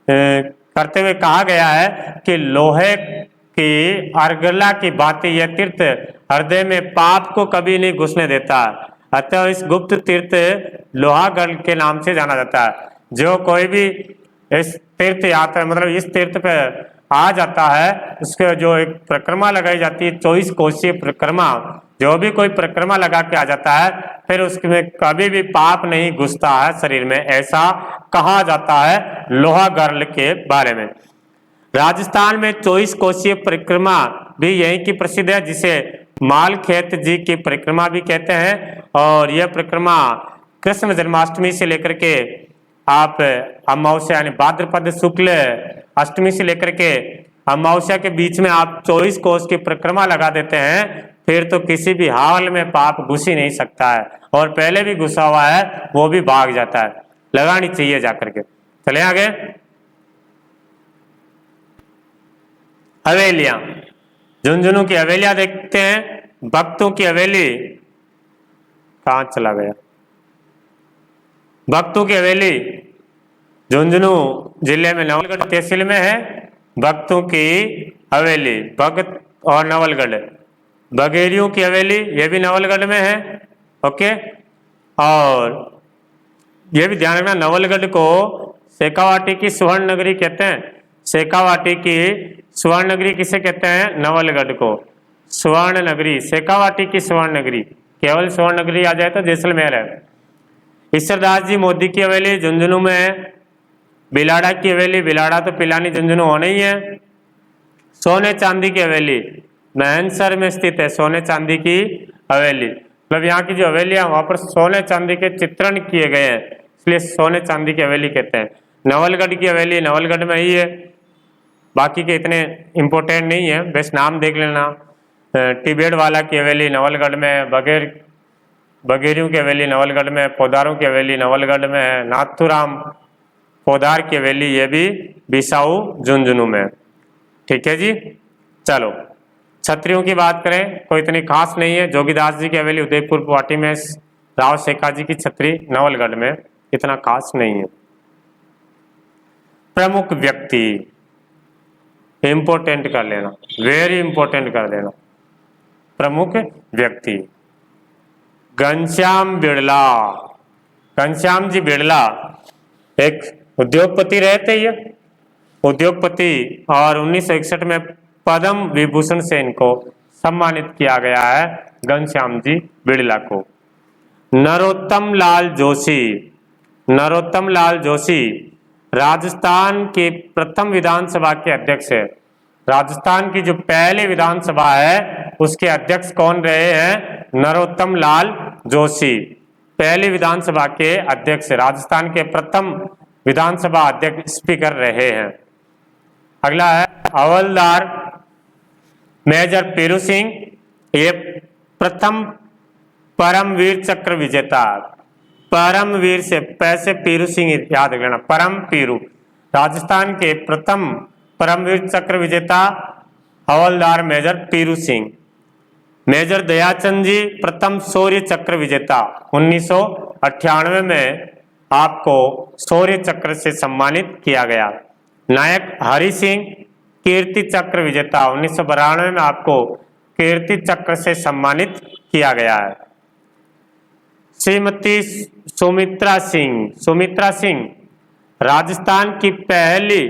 करते हुए कहा गया है कि लोहे की अर्गला की भांति यह तीर्थ हृदय में पाप को कभी नहीं घुसने देता, अतः इस गुप्त तीर्थ लोहागढ़ के नाम से जाना जाता है। जो कोई भी इस तीर्थ यात्रा मतलब इस तीर्थ पे आ जाता है उसके जो एक परिक्रमा लगाई जाती है 24 कोसीय परिक्रमा, जो भी कोई परिक्रमा लगा के आ जाता है फिर उसमें कभी भी पाप नहीं घुसता है शरीर में, ऐसा कहा जाता है लोहागढ़ के बारे में। राजस्थान में 24 कोसीय परिक्रमा भी यहीं की प्रसिद्ध है, जिसे मालखेत जी की परिक्रमा भी कहते हैं। और यह परिक्रमा कृष्ण जन्माष्टमी से लेकर के आप अमावस्या यानी भाद्रपद शुक्ल अष्टमी से लेकर के अमावस्या के बीच में आप 24 कोस की परिक्रमा लगा देते हैं, फिर तो किसी भी हाल में पाप घुस ही नहीं सकता है, और पहले भी घुसा हुआ है वो भी भाग जाता है। लगानी चाहिए जाकर के। चले आगे। हवेलियां, झुंझुनू की हवेलियां देखते हैं। भक्तों की हवेली कहां चला गया? भक्तों की हवेली झुंझुनू जिले में नवलगढ़ तहसील में है। भक्तों की हवेली भगत और नवलगढ़। बघेरियों की हवेली ये भी नवलगढ़ में है। ओके, और ये भी ध्यान रखना नवलगढ़ को शेखावाटी की स्वर्ण नगरी कहते हैं। शेखावाटी की स्वर्ण नगरी किसे कहते हैं? नवलगढ़ को स्वर्ण नगरी, शेखावाटी की स्वर्ण नगरी। केवल स्वर्ण नगरी आ जाए तो जैसलमेर है। ईश्वरदास जी मोदी की हवेली झुंझुनू में है। बिलाड़ा की हवेली, बिलाड़ा तो पिलानी झुंझुनू होना ही है। सोने चांदी की हवेली महनसर में स्थित है। सोने चांदी की हवेली मतलब यहाँ की जो हवेली है वहां पर सोने चांदी के चित्रण किए गए हैं, इसलिए सोने चांदी की हवेली कहते हैं। नवलगढ़ की हवेली नवलगढ़ में ही है, बाकी के इतने इम्पोर्टेंट नहीं है, बस नाम देख लेना। टिबेट वाला की हवेली नवलगढ़ में, बघेरियों की हवेली नवलगढ़ में, पौधारों की हवेली नवलगढ़ में है। नाथुराम पौधार की हवेली ये भी बिसाऊ झुंझुनू में। ठीक है जी, चलो छत्रियों की बात करें कोई इतनी खास नहीं है। जोगीदास जी की हवेली उदयपुर पाटी में, राव शेखा जी की छतरी नवलगढ़ में, इतना खास नहीं है। प्रमुख व्यक्ति इंपोर्टेंट कर लेना, वेरी इंपोर्टेंट कर देना। प्रमुख व्यक्ति घनश्याम बिड़ला। घनश्याम जी बिड़ला एक उद्योगपति रहते ही उद्योगपति, और 1961 में पद्म विभूषण से इनको सम्मानित किया गया है घनश्याम जी बिड़ला को। नरोत्तम लाल जोशी, नरोत्तम लाल जोशी राजस्थान के प्रथम विधानसभा के अध्यक्ष है। राजस्थान की जो पहली विधानसभा है उसके अध्यक्ष कौन रहे हैं? नरोत्तम लाल जोशी पहली विधानसभा के अध्यक्ष, राजस्थान के प्रथम विधानसभा अध्यक्ष स्पीकर रहे हैं। अगला है हवलदार मेजर पीरू सिंह, ये प्रथम परमवीर चक्र विजेता। परमवीर से पैसे पीरू सिंह याद रखना, परम पीरू। राजस्थान के प्रथम परमवीर चक्र विजेता हवलदार मेजर पीरू सिंह। मेजर दयाचंद जी प्रथम शौर्य चक्र विजेता, 1998 में आपको शौर्य चक्र से सम्मानित किया गया। नायक हरि सिंह कीर्ति चक्र विजेता, 1992 में आपको कीर्ति चक्र से सम्मानित किया गया है। श्रीमती सुमित्रा सिंह राजस्थान की पहली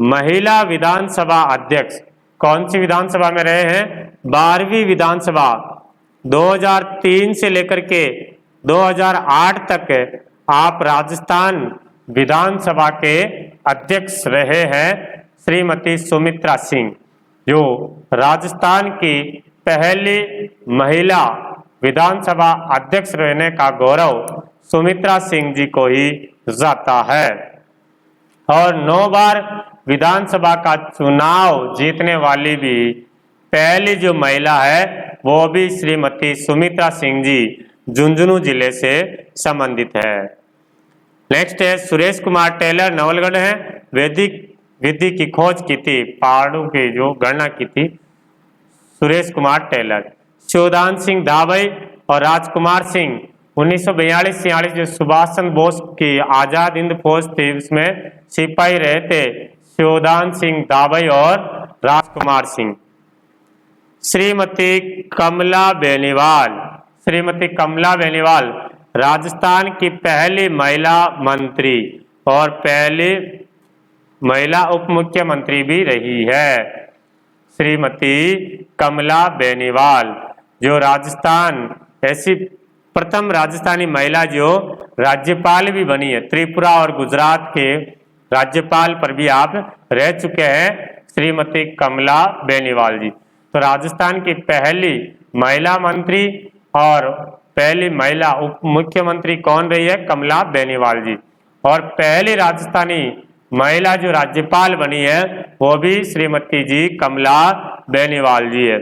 महिला विधानसभा अध्यक्ष, कौन सी विधानसभा में रहे हैं? 12वीं विधानसभा, 2003 से लेकर के 2008 तक आप राजस्थान विधानसभा के अध्यक्ष रहे हैं श्रीमती सुमित्रा सिंह, जो राजस्थान की पहली महिला विधानसभा अध्यक्ष रहने का गौरव सुमित्रा सिंह जी को ही जाता है। और 9 बार विधानसभा का चुनाव जीतने वाली भी पहली जो महिला है वो भी श्रीमती सुमित्रा सिंह जी झुंझुनू जिले से संबंधित है। नेक्स्ट है सुरेश कुमार टेलर, नवलगढ़ है। वैदिक विधि की खोज की थी, पहाड़ों की जो गणना की थी, सुरेश कुमार टेलर। शिवदान सिंह दाबई और राजकुमार सिंह 1942-46 जो सुभाष चंद्र बोस की आजाद हिंद फौज थी उसमें सिपाही रहे थे, शिवदान सिंह दाबई और राजकुमार सिंह। श्रीमती कमला बेनीवाल राजस्थान की पहली महिला मंत्री और पहली महिला उप मुख्यमंत्री भी रही है। श्रीमती कमला बेनीवाल जो राजस्थान ऐसी प्रथम राजस्थानी महिला जो राज्यपाल भी बनी है। त्रिपुरा और गुजरात के राज्यपाल पर भी आप रह चुके हैं श्रीमती कमला बेनीवाल जी। तो राजस्थान की पहली महिला मंत्री और पहली महिला उप मुख्यमंत्री कौन रही है? कमला बेनीवाल जी। और पहली राजस्थानी महिला जो राज्यपाल बनी है वो भी श्रीमती जी कमला बेनीवाल जी है।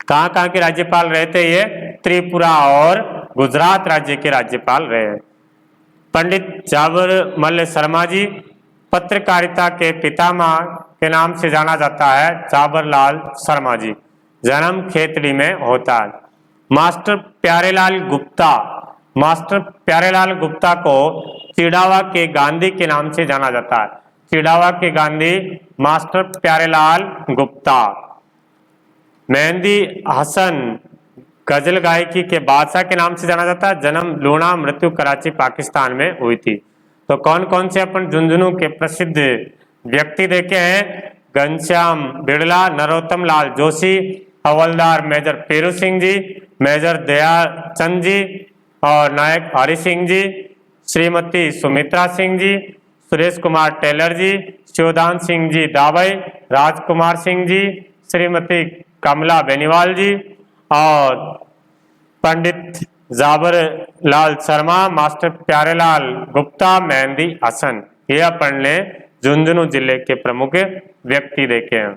कहाँ के राज्यपाल रहे थे ये? त्रिपुरा और गुजरात राज्य के राज्यपाल रहे हैं। पंडित जाबरमल शर्मा जी पत्रकारिता के पितामह के नाम से जाना जाता है, जाबरलाल शर्मा जी। जन्म खेतड़ी में होता है। मास्टर प्यारेलाल गुप्ता को चिड़ावा के गांधी के नाम से जाना जाता है। चिड़ावा के गांधी मास्टर प्यारेलाल गुप्ता। मेहंदी हसन गजल गायकी के बादशाह के नाम से जाना जाता है। जन्म लूणा, मृत्यु कराची पाकिस्तान में हुई थी। तो कौन कौन से अपन झुंझुनू के प्रसिद्ध व्यक्ति देखे हैं? घनश्याम बिड़ला, नरोत्तम लाल जोशी, हवलदार major Peru Singh ji, major Dayachand जी और नायक हरि सिंह जी, श्रीमती सुमित्रा सिंह जी, सुरेश कुमार टेलर जी, शिवदान सिंह जी दाबई, राजकुमार सिंह जी, श्रीमती कमला बेनीवाल जी और पंडित जाबर लाल शर्मा, मास्टर प्यारेलाल गुप्ता, मेहंदी हसन। ये अपन ने झुंझुनू जिले के प्रमुख व्यक्ति देखे हैं।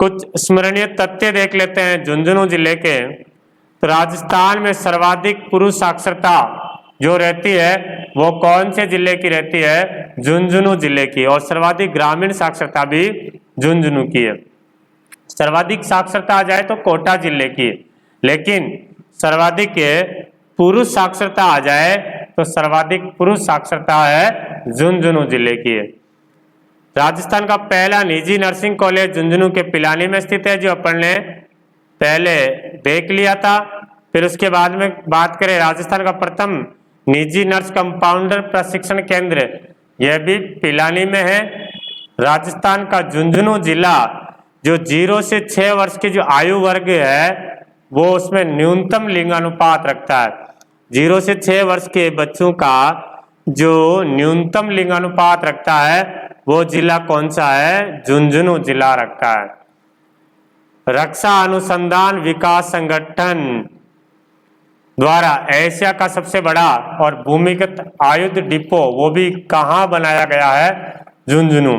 कुछ स्मरणीय तथ्य देख लेते हैं झुंझुनू जिले के। तो राजस्थान में सर्वाधिक पुरुष साक्षरता जो रहती है वो कौन से जिले की रहती है? झुंझुनू जिले की। और सर्वाधिक ग्रामीण साक्षरता भी झुंझुनू की है। सर्वाधिक साक्षरता आ जाए तो कोटा जिले की, लेकिन सर्वाधिक पुरुष साक्षरता आ जाए तो सर्वाधिक पुरुष साक्षरता है झुंझुनू जिले की है। राजस्थान का पहला निजी नर्सिंग कॉलेज झुंझुनू के पिलानी में स्थित है, जो अपन ने पहले देख लिया था। फिर उसके बाद में बात करें राजस्थान का प्रथम निजी नर्स कंपाउंडर प्रशिक्षण केंद्र, यह भी पिलानी में है। राजस्थान का झुंझुनू जिला जो 0 से 6 वर्ष की जो आयु वर्ग है वो उसमें न्यूनतम लिंगानुपात रखता है। 0 से 6 वर्ष के बच्चों का जो न्यूनतम लिंगानुपात रखता है वो जिला कौन सा है? झुंझुनू जिला रखता है। रक्षा अनुसंधान विकास संगठन द्वारा एशिया का सबसे बड़ा और भूमिगत आयुध डिपो वो भी कहाँ बनाया गया है? झुंझुनू।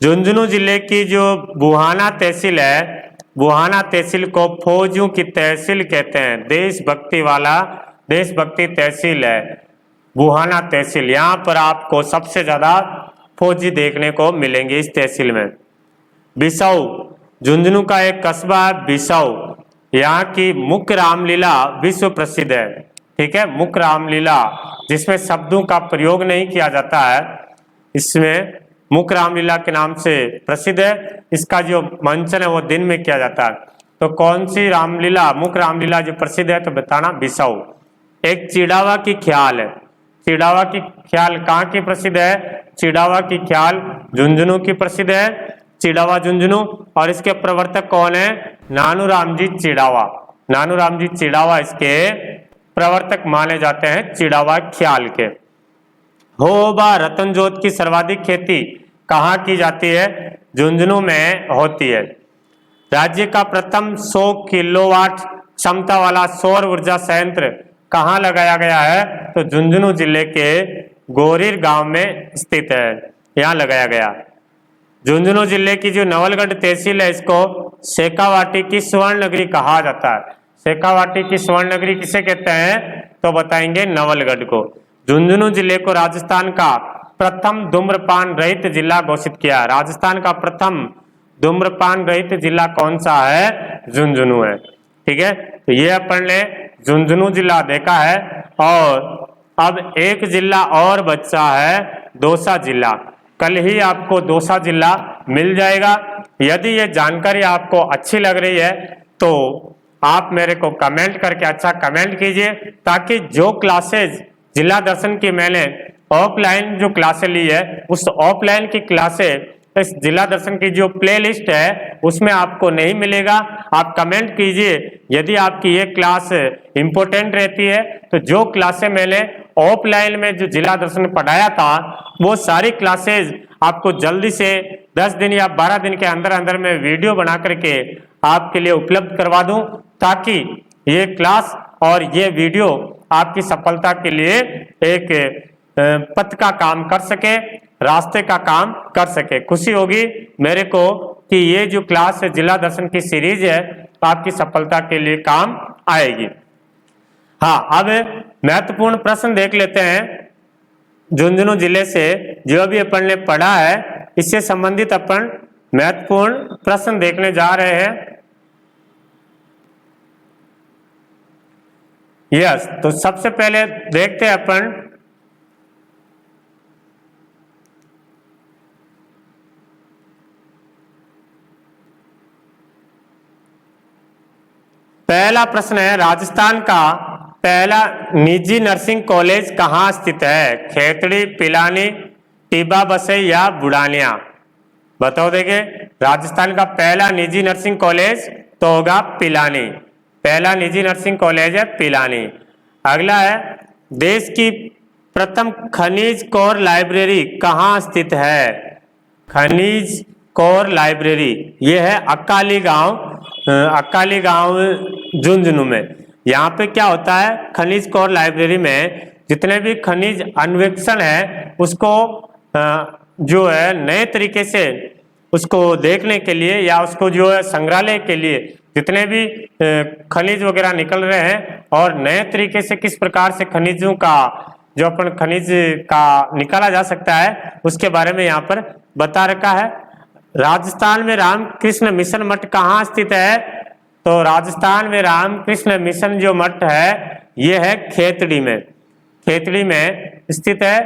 झुंझुनू जिले की जो बुहाना तहसील है, बुहाना तहसील को फौजियों की तहसील कहते हैं। देशभक्ति तहसील है बुहाना तहसील। यहाँ पर आपको सबसे ज्यादा फौजी देखने को मिलेंगे इस तहसील में। बिसाऊ झुंझुनू का एक कस्बा है बिसाऊ, यहाँ की मुख्य रामलीला विश्व प्रसिद्ध है। ठीक है, मुख्य रामलीला जिसमें शब्दों का प्रयोग नहीं किया जाता है, इसमें मुख्य रामलीला के नाम से प्रसिद्ध है। इसका जो मंचन है वो दिन में किया जाता है। तो कौन सी रामलीला, मुख्य रामलीला जो प्रसिद्ध है, तो बताना बिसाऊ। एक चिड़ावा की ख्याल है, चिड़ावा की ख्याल कहाँ की प्रसिद्ध है? चिड़ावा की ख्याल झुंझुनू की प्रसिद्ध है, चिड़ावा झुंझुनू। और इसके प्रवर्तक कौन है? नानूराम जी चिड़ावा। नानूराम जी चिड़ावा इसके प्रवर्तक माने जाते हैं चिड़ावा ख्याल के। होबा रतन जोत की सर्वाधिक खेती कहाँ की जाती है? झुंझुनू में होती है। राज्य का प्रथम 100 किलोवाट क्षमता वाला सौर ऊर्जा संयंत्र कहाँ लगाया गया है? तो झुंझुनू जिले के गोरीर गांव में स्थित है, यहाँ लगाया गया। झुंझुनू जिले की जो नवलगढ़ तहसील है, इसको शेखावाटी की स्वर्ण नगरी कहा जाता है। शेखावाटी की स्वर्ण नगरी किसे कहते हैं? तो बताएंगे नवलगढ़ को। झुंझुनू जिले को राजस्थान का प्रथम धूम्रपान रहित जिला घोषित किया। राजस्थान का प्रथम धूम्रपान रहित जिला कौन सा है? झुंझुनू है। ठीक है, तो ये अपन ने झुंझुनू जिला देखा है। और अब एक जिला और बचा है, दौसा जिला। कल ही आपको दौसा जिला मिल जाएगा। यदि ये जानकारी आपको अच्छी लग रही है तो आप मेरे को कमेंट करके अच्छा कमेंट कीजिए, ताकि जो क्लासेज जिला दर्शन की मैंने ऑफलाइन जो क्लासे ली है, उस ऑफलाइन की क्लासे इस जिला दर्शन की जो प्लेलिस्ट है उसमें आपको नहीं मिलेगा। आप कमेंट कीजिए, यदि आपकी ये क्लास इंपॉर्टेंट रहती है तो जो क्लासे मैंने ऑफलाइन में जो जिला दर्शन पढ़ाया था वो सारी क्लासेज आपको जल्दी से 10 दिन या 12 दिन के अंदर अंदर में वीडियो बना करके आपके लिए उपलब्ध करवा दूं, ताकि ये क्लास और ये वीडियो आपकी सफलता के लिए एक पथ का काम कर सके, रास्ते का काम कर सके। खुशी होगी मेरे को कि ये जो क्लास है जिला दर्शन की सीरीज है आपकी सफलता के लिए काम आएगी। हाँ, अब महत्वपूर्ण प्रश्न देख लेते हैं। झुंझुनू जिले से जो भी अपन ने पढ़ा है इससे संबंधित अपन महत्वपूर्ण प्रश्न देखने जा रहे हैं। यस, तो सबसे पहले देखते हैं अपन पहला प्रश्न है, राजस्थान का पहला निजी नर्सिंग कॉलेज कहाँ स्थित है? खेतड़ी, पिलानी, टिब्बा बसई या बुढ़ानिया? बताओ। देखिए, राजस्थान का पहला निजी नर्सिंग कॉलेज तो होगा पिलानी। पहला निजी नर्सिंग कॉलेज है पिलानी। अगला है, देश की प्रथम खनिज कोर लाइब्रेरी कहाँ स्थित है? खनिज कोर लाइब्रेरी ये है अक्काली गांव झुंझुनू में। यहाँ पे क्या होता है, खनिज कोर लाइब्रेरी में जितने भी खनिज अन्वेषण है उसको जो है नए तरीके से उसको देखने के लिए या उसको जो है संग्रहालय के लिए जितने भी खनिज वगैरह निकल रहे हैं और नए तरीके से किस प्रकार से खनिजों का जो अपन खनिज का निकाला जा सकता है उसके बारे में यहाँ पर बता रखा है। राजस्थान में रामकृष्ण मिशन मठ कहाँ स्थित है? तो राजस्थान में रामकृष्ण मिशन जो मठ है ये है खेतड़ी में। खेतड़ी में स्थित है।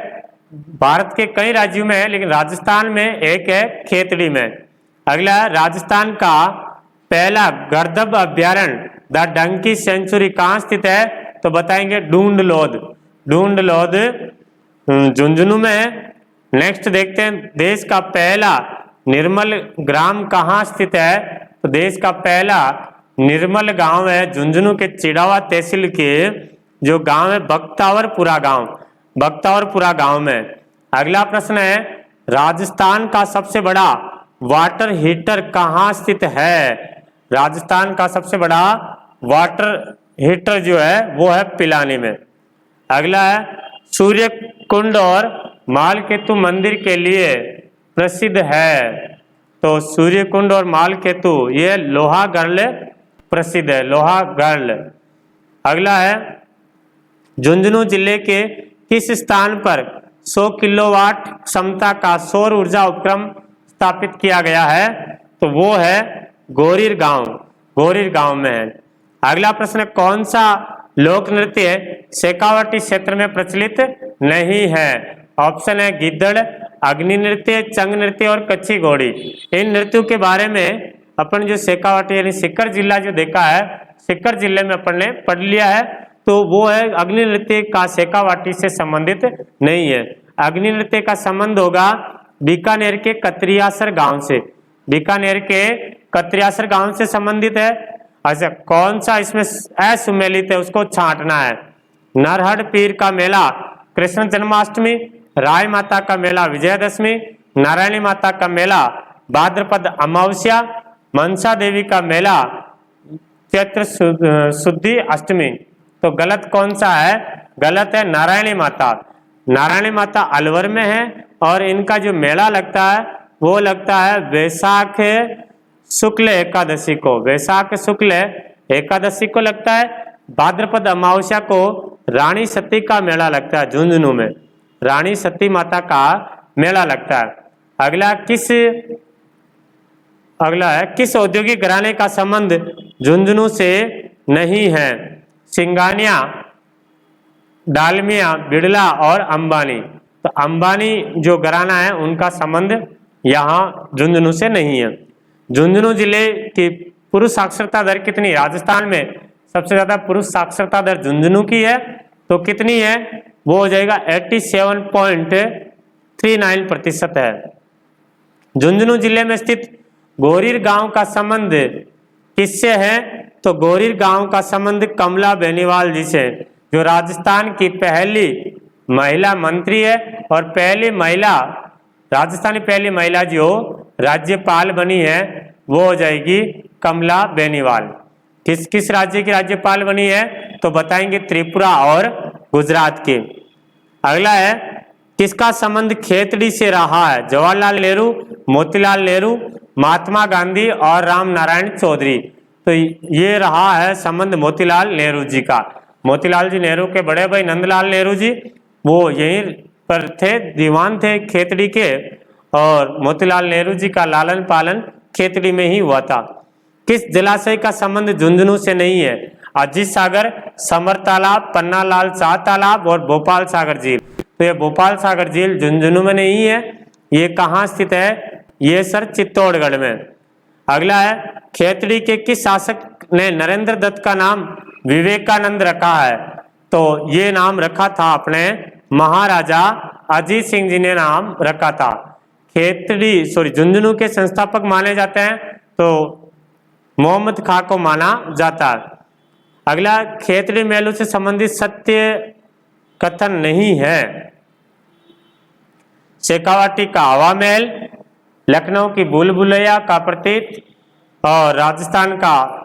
भारत के कई राज्यों में है लेकिन राजस्थान में एक है खेतड़ी में। अगला, राजस्थान का पहला गर्दभ अभ्यारण्य द डंकी सेंचुरी कहाँ स्थित है? तो बताएंगे ढूंढलोद झुंझुनू में है। नेक्स्ट देखते हैं, देश का पहला निर्मल ग्राम कहाँ स्थित है? तो देश का पहला निर्मल गांव है झुंझुनू के चिड़ावा तहसील के जो गांव है बख्तावरपुरा गांव में। अगला प्रश्न है, राजस्थान का सबसे बड़ा वाटर हीटर कहाँ स्थित है? राजस्थान का सबसे बड़ा वाटर हीटर जो है वो है पिलानी में। अगला है, सूर्य कुंड और मालकेतु मंदिर के लिए प्रसिद्ध है। तो सूर्य कुंड और मालकेतु ये लोहागढ़ प्रसिद्ध है, लोहागढ़। अगला है, झुंझुनू जिले के किस स्थान पर 100 किलोवाट क्षमता का सौर ऊर्जा उपक्रम स्थापित किया गया है? तो वो है गोरीर गांव में है। अगला प्रश्न, कौन सा लोक नृत्य शेखावाटी क्षेत्र में प्रचलित नहीं है? ऑप्शन है गिद्दड़, अग्नि नृत्य, चंग नृत्य और कच्ची घोड़ी। इन नृत्यों के बारे में अपन जो शेखावाटी यानी सीकर जिला जो देखा है, सीकर जिले में अपन ने पढ़ लिया है, तो वो है अग्नि नृत्य का शेखावाटी से संबंधित नहीं है। अग्नि नृत्य का संबंध होगा बीकानेर के कतरियासर गांव से, बीकानेर के कतरियासर गांव से संबंधित है। अच्छा, कौन सा इसमें असुमेलित है उसको छांटना है। नरहड़ पीर का मेला कृष्ण जन्माष्टमी, राय माता का मेला विजयदशमी, नारायणी माता का मेला भाद्रपद अमावस्या, मनसा देवी का मेला चैत्र शुद्धि अष्टमी। तो गलत कौन सा है? गलत है नारायणी माता। नारायणी माता अलवर में है और इनका जो मेला लगता है वो लगता है वैशाख शुक्ल एकादशी को, वैशाख शुक्ल एकादशी को लगता है। भाद्रपद अमावस्या को रानी सती का मेला लगता है झुंझुनू में, रानी सती माता का मेला लगता है। अगला है किस औद्योगिक घराने का संबंध झुंझुनू से नहीं है? सिंगानिया, डालमिया, बिड़ला और अंबानी। तो अंबानी जो घराना है उनका संबंध यहाँ झुंझुनू से नहीं है। झुंझुनू जिले की पुरुष साक्षरता दर कितनी? राजस्थान में सबसे ज्यादा पुरुष साक्षरता दर झुंझुनू की है, तो कितनी है? वो हो जाएगा 87.39% है। झुंझुनू जिले में स्थित गोरीर गांव का संबंध किससे है? तो गोरीर गांव का संबंध कमला बेनीवाल जी से, जो राजस्थान की पहली महिला मंत्री है और पहली महिला, राजस्थान की पहली महिला जो राज्यपाल बनी है वो हो जाएगी कमला बेनीवाल। किस किस राज्य की राज्यपाल बनी है? तो बताएंगे त्रिपुरा और गुजरात की। अगला है किसका संबंध खेतड़ी से रहा है? जवाहरलाल नेहरू, मोतीलाल नेहरू, महात्मा गांधी और राम नारायण चौधरी। तो ये रहा है संबंध मोतीलाल नेहरू जी का। मोतीलाल जी नेहरू के बड़े भाई नंदलाल नेहरू जी वो यहीं पर थे, दीवान थे खेतड़ी के, और मोतीलाल नेहरू जी का लालन पालन खेतड़ी में ही हुआ था। किस जलाशय का संबंध झुंझुनू से नहीं है? अजीत सागर, समर तालाब, पन्ना लाल शाह तालाब और भोपाल सागर झील। तो ये भोपाल सागर झील झुंझुनू में नहीं है। ये कहाँ स्थित है? ये सर चित्तौड़गढ़ में। अगला है खेतड़ी के किस शासक ने नरेंद्र दत्त का नाम विवेकानंद रखा है? तो ये नाम रखा था अपने महाराजा अजीत सिंह जी ने नाम रखा था। झुंझुनू के संस्थापक माने जाते हैं तो मोहम्मद खां को माना जाता है। अगला खेतड़ी मेलों से संबंधित सत्य कथन नहीं है। शेखावाटी का हवा महल, लखनऊ की भूल भुलैया का प्रतीक और राजस्थान का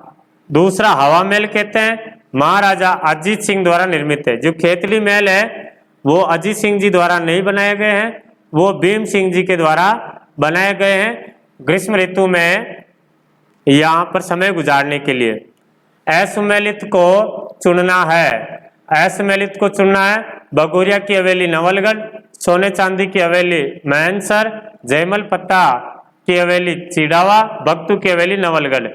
दूसरा हवा महल कहते हैं महाराजा अजीत सिंह द्वारा निर्मित है। जो खेतड़ी महल है वो अजीत सिंह जी द्वारा नहीं बनाए गए हैं, वो भीम सिंह जी के द्वारा बनाए गए हैं ग्रीष्म ऋतु में यहाँ पर समय गुजारने के लिए। असुमेलित को चुनना है। असुमेलित को चुनना है बगोरिया की हवेली नवलगढ़, सोने चांदी की हवेली मैनसर, जयमल पत्ता की हवेली चिड़ावा, बख्तू की हवेली नवलगढ़।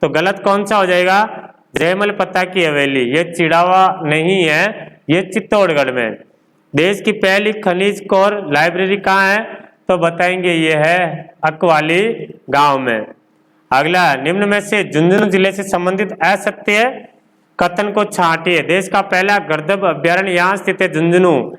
तो गलत कौन सा हो जाएगा? जयमल पत्ता की हवेली। ये चिड़ावा नहीं है, ये चित्तौड़गढ़ में। देश की पहली खनिज कोर लाइब्रेरी कहाँ है? तो बताएंगे ये है अकवाली गांव में। अगला निम्न में से झुंझुनू जिले से संबंधित असत्य कथन को छांटिए। देश का पहला गड़दब अभ्यारण्य यहाँ स्थित है झुंझुनू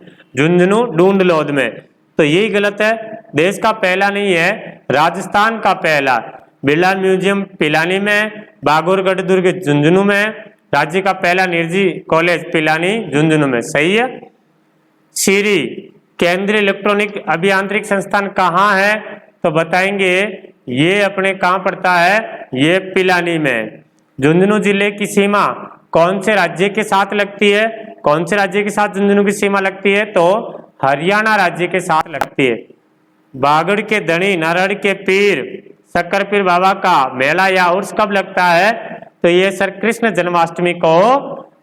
डूंडलोद में। तो यही गलत है, देश का पहला नहीं है, राजस्थान का पहला। बिरला म्यूजियम पिलानी में, बागोरगढ़ दुर्ग झुंझुनू में, राज्य का पहला निजी कॉलेज पिलानी झुंझुनू में। सही है। सीरी केंद्रीय इलेक्ट्रॉनिक अभियांत्रिक संस्थान कहाँ है? तो बताएंगे ये अपने कहाँ पड़ता है? ये पिलानी में। झुंझुनू जिले की सीमा कौन से राज्य के साथ लगती है? कौन से राज्य के साथ झुंझुनू की सीमा लगती है? तो हरियाणा राज्य के साथ लगती है। बागड़ के धनी नरहड़ के पीर शक्कर पीर बाबा का मेला या उर्स कब लगता है? तो ये सर कृष्ण जन्माष्टमी को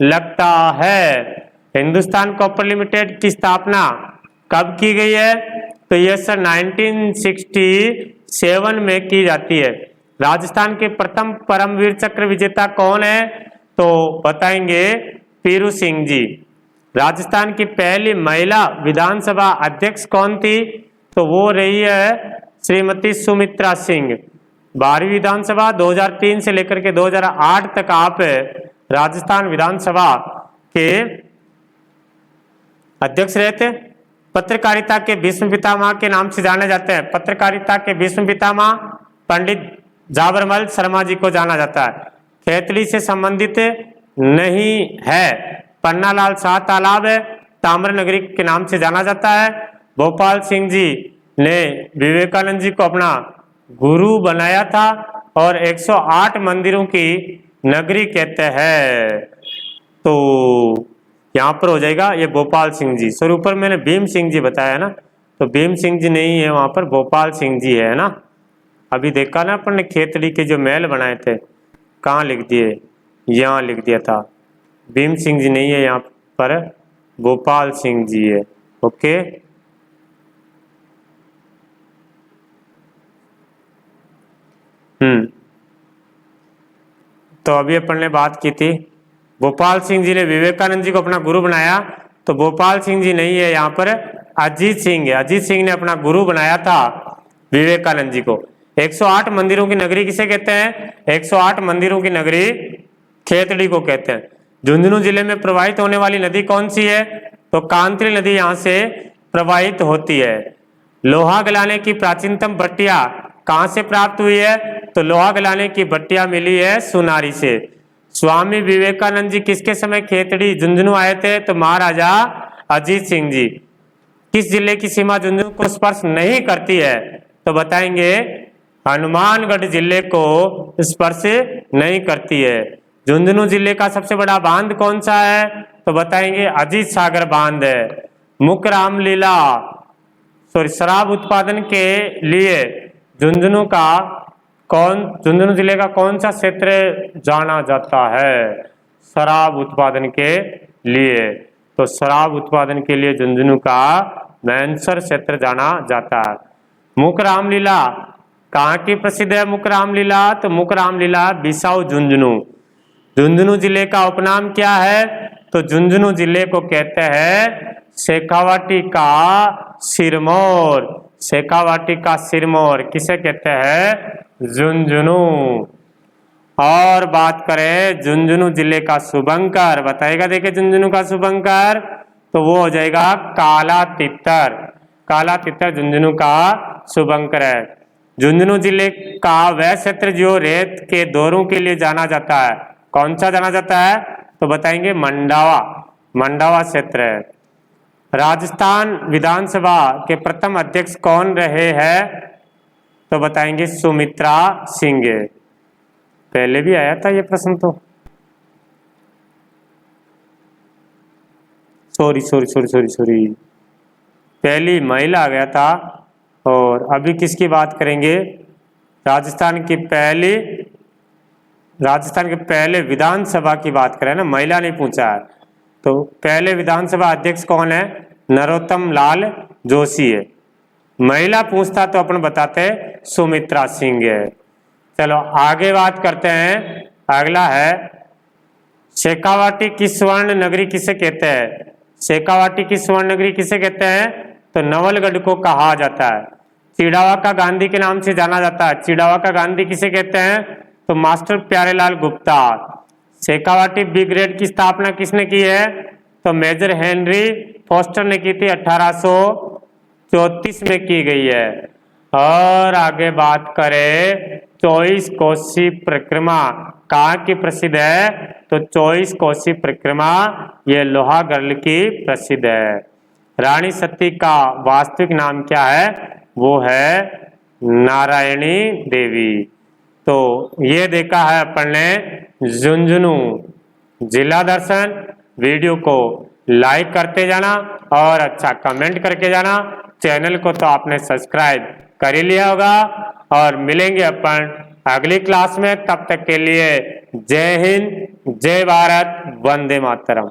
लगता है। हिंदुस्तान कॉपर लिमिटेड की स्थापना कब की गई है? तो ये सर 1967 में की जाती है। राजस्थान के प्रथम परमवीर चक्र विजेता कौन है? तो बताएंगे पीरू सिंह जी। राजस्थान की पहली महिला विधानसभा अध्यक्ष कौन थी? तो वो रही है श्रीमती सुमित्रा सिंह। 12वीं विधानसभा 2003 से लेकर के 2008 तक आप राजस्थान विधानसभा के अध्यक्ष रहे थे। पत्रकारिता के भीष्म पितामह के नाम से जाने जाते हैं। पत्रकारिता के भीष्म पितामह पंडित जाबरमल शर्मा जी को जाना जाता है। खेतड़ी से संबंधित नहीं है, पन्नालाल शाह तालाब है, ताम्र नगरी के नाम से जाना जाता है। भोपाल सिंह जी ने विवेकानंद जी को अपना गुरु बनाया था और 108 मंदिरों की नगरी कहते हैं। तो यहाँ पर हो जाएगा ये भोपाल सिंह जी। सर ऊपर मैंने भीम सिंह जी बताया ना, तो भीम सिंह जी नहीं है, वहाँ पर भोपाल सिंह जी है ना। अभी देखा ना अपन ने खेतड़ी के जो महल बनाए थे, कहाँ लिख दिए? यहाँ लिख दिया था। भीम सिंह जी नहीं है, यहाँ पर भोपाल सिंह जी है। ओके, तो अभी अपन ने बात की थी भोपाल सिंह जी ने विवेकानंद जी को अपना गुरु बनाया, तो भोपाल सिंह जी नहीं है, यहाँ पर अजीत सिंह है। अजीत सिंह ने अपना गुरु बनाया था विवेकानंद जी को। 108 मंदिरों की नगरी किसे कहते हैं? 108 मंदिरों की नगरी खेतड़ी को कहते हैं। झुंझुनू जिले में प्रवाहित होने वाली नदी कौन सी है? तो कांतरी नदी यहाँ से प्रवाहित होती है। लोहा गलाने की प्राचीनतम भट्टिया कहाँ से प्राप्त हुई है? तो लोहा गलाने की भट्टिया मिली है सुनारी से। स्वामी विवेकानंद जी किसके समय खेतड़ी झुंझुनू आए थे? तो महाराजा अजीत सिंह जी। किस जिले की सीमा झुंझुनू को स्पर्श नहीं करती है? तो बताएंगे हनुमानगढ़ जिले को स्पर्श नहीं करती है। झुंझुनू जिले का सबसे बड़ा बांध कौन सा है? तो बताएंगे अजीत सागर बांध है। मुख्य रामलीला शराब उत्पादन के लिए झुंझुनू जिले का कौन सा क्षेत्र जाना जाता है? शराब उत्पादन के लिए। तो शराब उत्पादन के लिए झुंझुनू का मैनसर क्षेत्र जाना जाता है। मुख्य रामलीला कहाँ की प्रसिद्ध है? मुख्य रामलीला तो मुख्य रामलीला बिसाऊ झुंझुनू। झुंझुनू जिले का उपनाम क्या है? तो झुंझुनू जिले को कहते हैं शेखावाटी का सिरमौर। शेखावाटी का सिरमौर किसे कहते हैं? झुंझुनू। और बात करें झुंझुनू जिले का शुभंकर, बताएगा देखिए झुंझुनू का शुभंकर, तो वो हो जाएगा काला तितर। काला तितर झुंझुनू का शुभंकर है। झुंझुनू जिले का वह क्षेत्र जो रेत के दौरों के लिए जाना जाता है, कौन सा जाना जाता है? तो बताएंगे मंडावा। मंडावा क्षेत्र है। राजस्थान विधानसभा के प्रथम अध्यक्ष कौन रहे हैं? तो बताएंगे सुमित्रा सिंह। पहले भी आया था ये प्रश्न, तो सॉरी पहली महिला आ गया था। और अभी किसकी बात करेंगे? राजस्थान के पहले विधानसभा की बात करें ना, महिला नहीं पूछा है। तो पहले विधानसभा अध्यक्ष कौन है? नरोत्तम लाल जोशी है। महिला पूछता तो अपन बताते सुमित्रा सिंह है। चलो आगे बात करते हैं। अगला है शेखावाटी की स्वर्ण नगरी किसे कहते हैं? शेखावाटी की स्वर्ण नगरी किसे कहते हैं? तो नवलगढ़ को कहा जाता है। चिड़ावा का गांधी के नाम से जाना जाता है। चिड़ावा का गांधी किसे कहते हैं? तो मास्टर प्यारेलाल गुप्ता। शेखावाटी ब्रिगेड की स्थापना किसने की है? तो मेजर हेनरी फोस्टर ने की थी, 1834 में की गई है। और आगे बात करें 24 कोसी परिक्रमा कहाँ की प्रसिद्ध है? तो 24 कोसी परिक्रमा ये लोहागढ़ की प्रसिद्ध है। रानी सती का वास्तविक नाम क्या है? वो है नारायणी देवी। तो ये देखा है अपन ने झुंझुनू जिला दर्शन। वीडियो को लाइक करते जाना और अच्छा कमेंट करके जाना। चैनल को तो आपने सब्सक्राइब कर ही लिया होगा। और मिलेंगे अपन अगली क्लास में, तब तक के लिए जय हिंद, जय भारत, वंदे मातरम।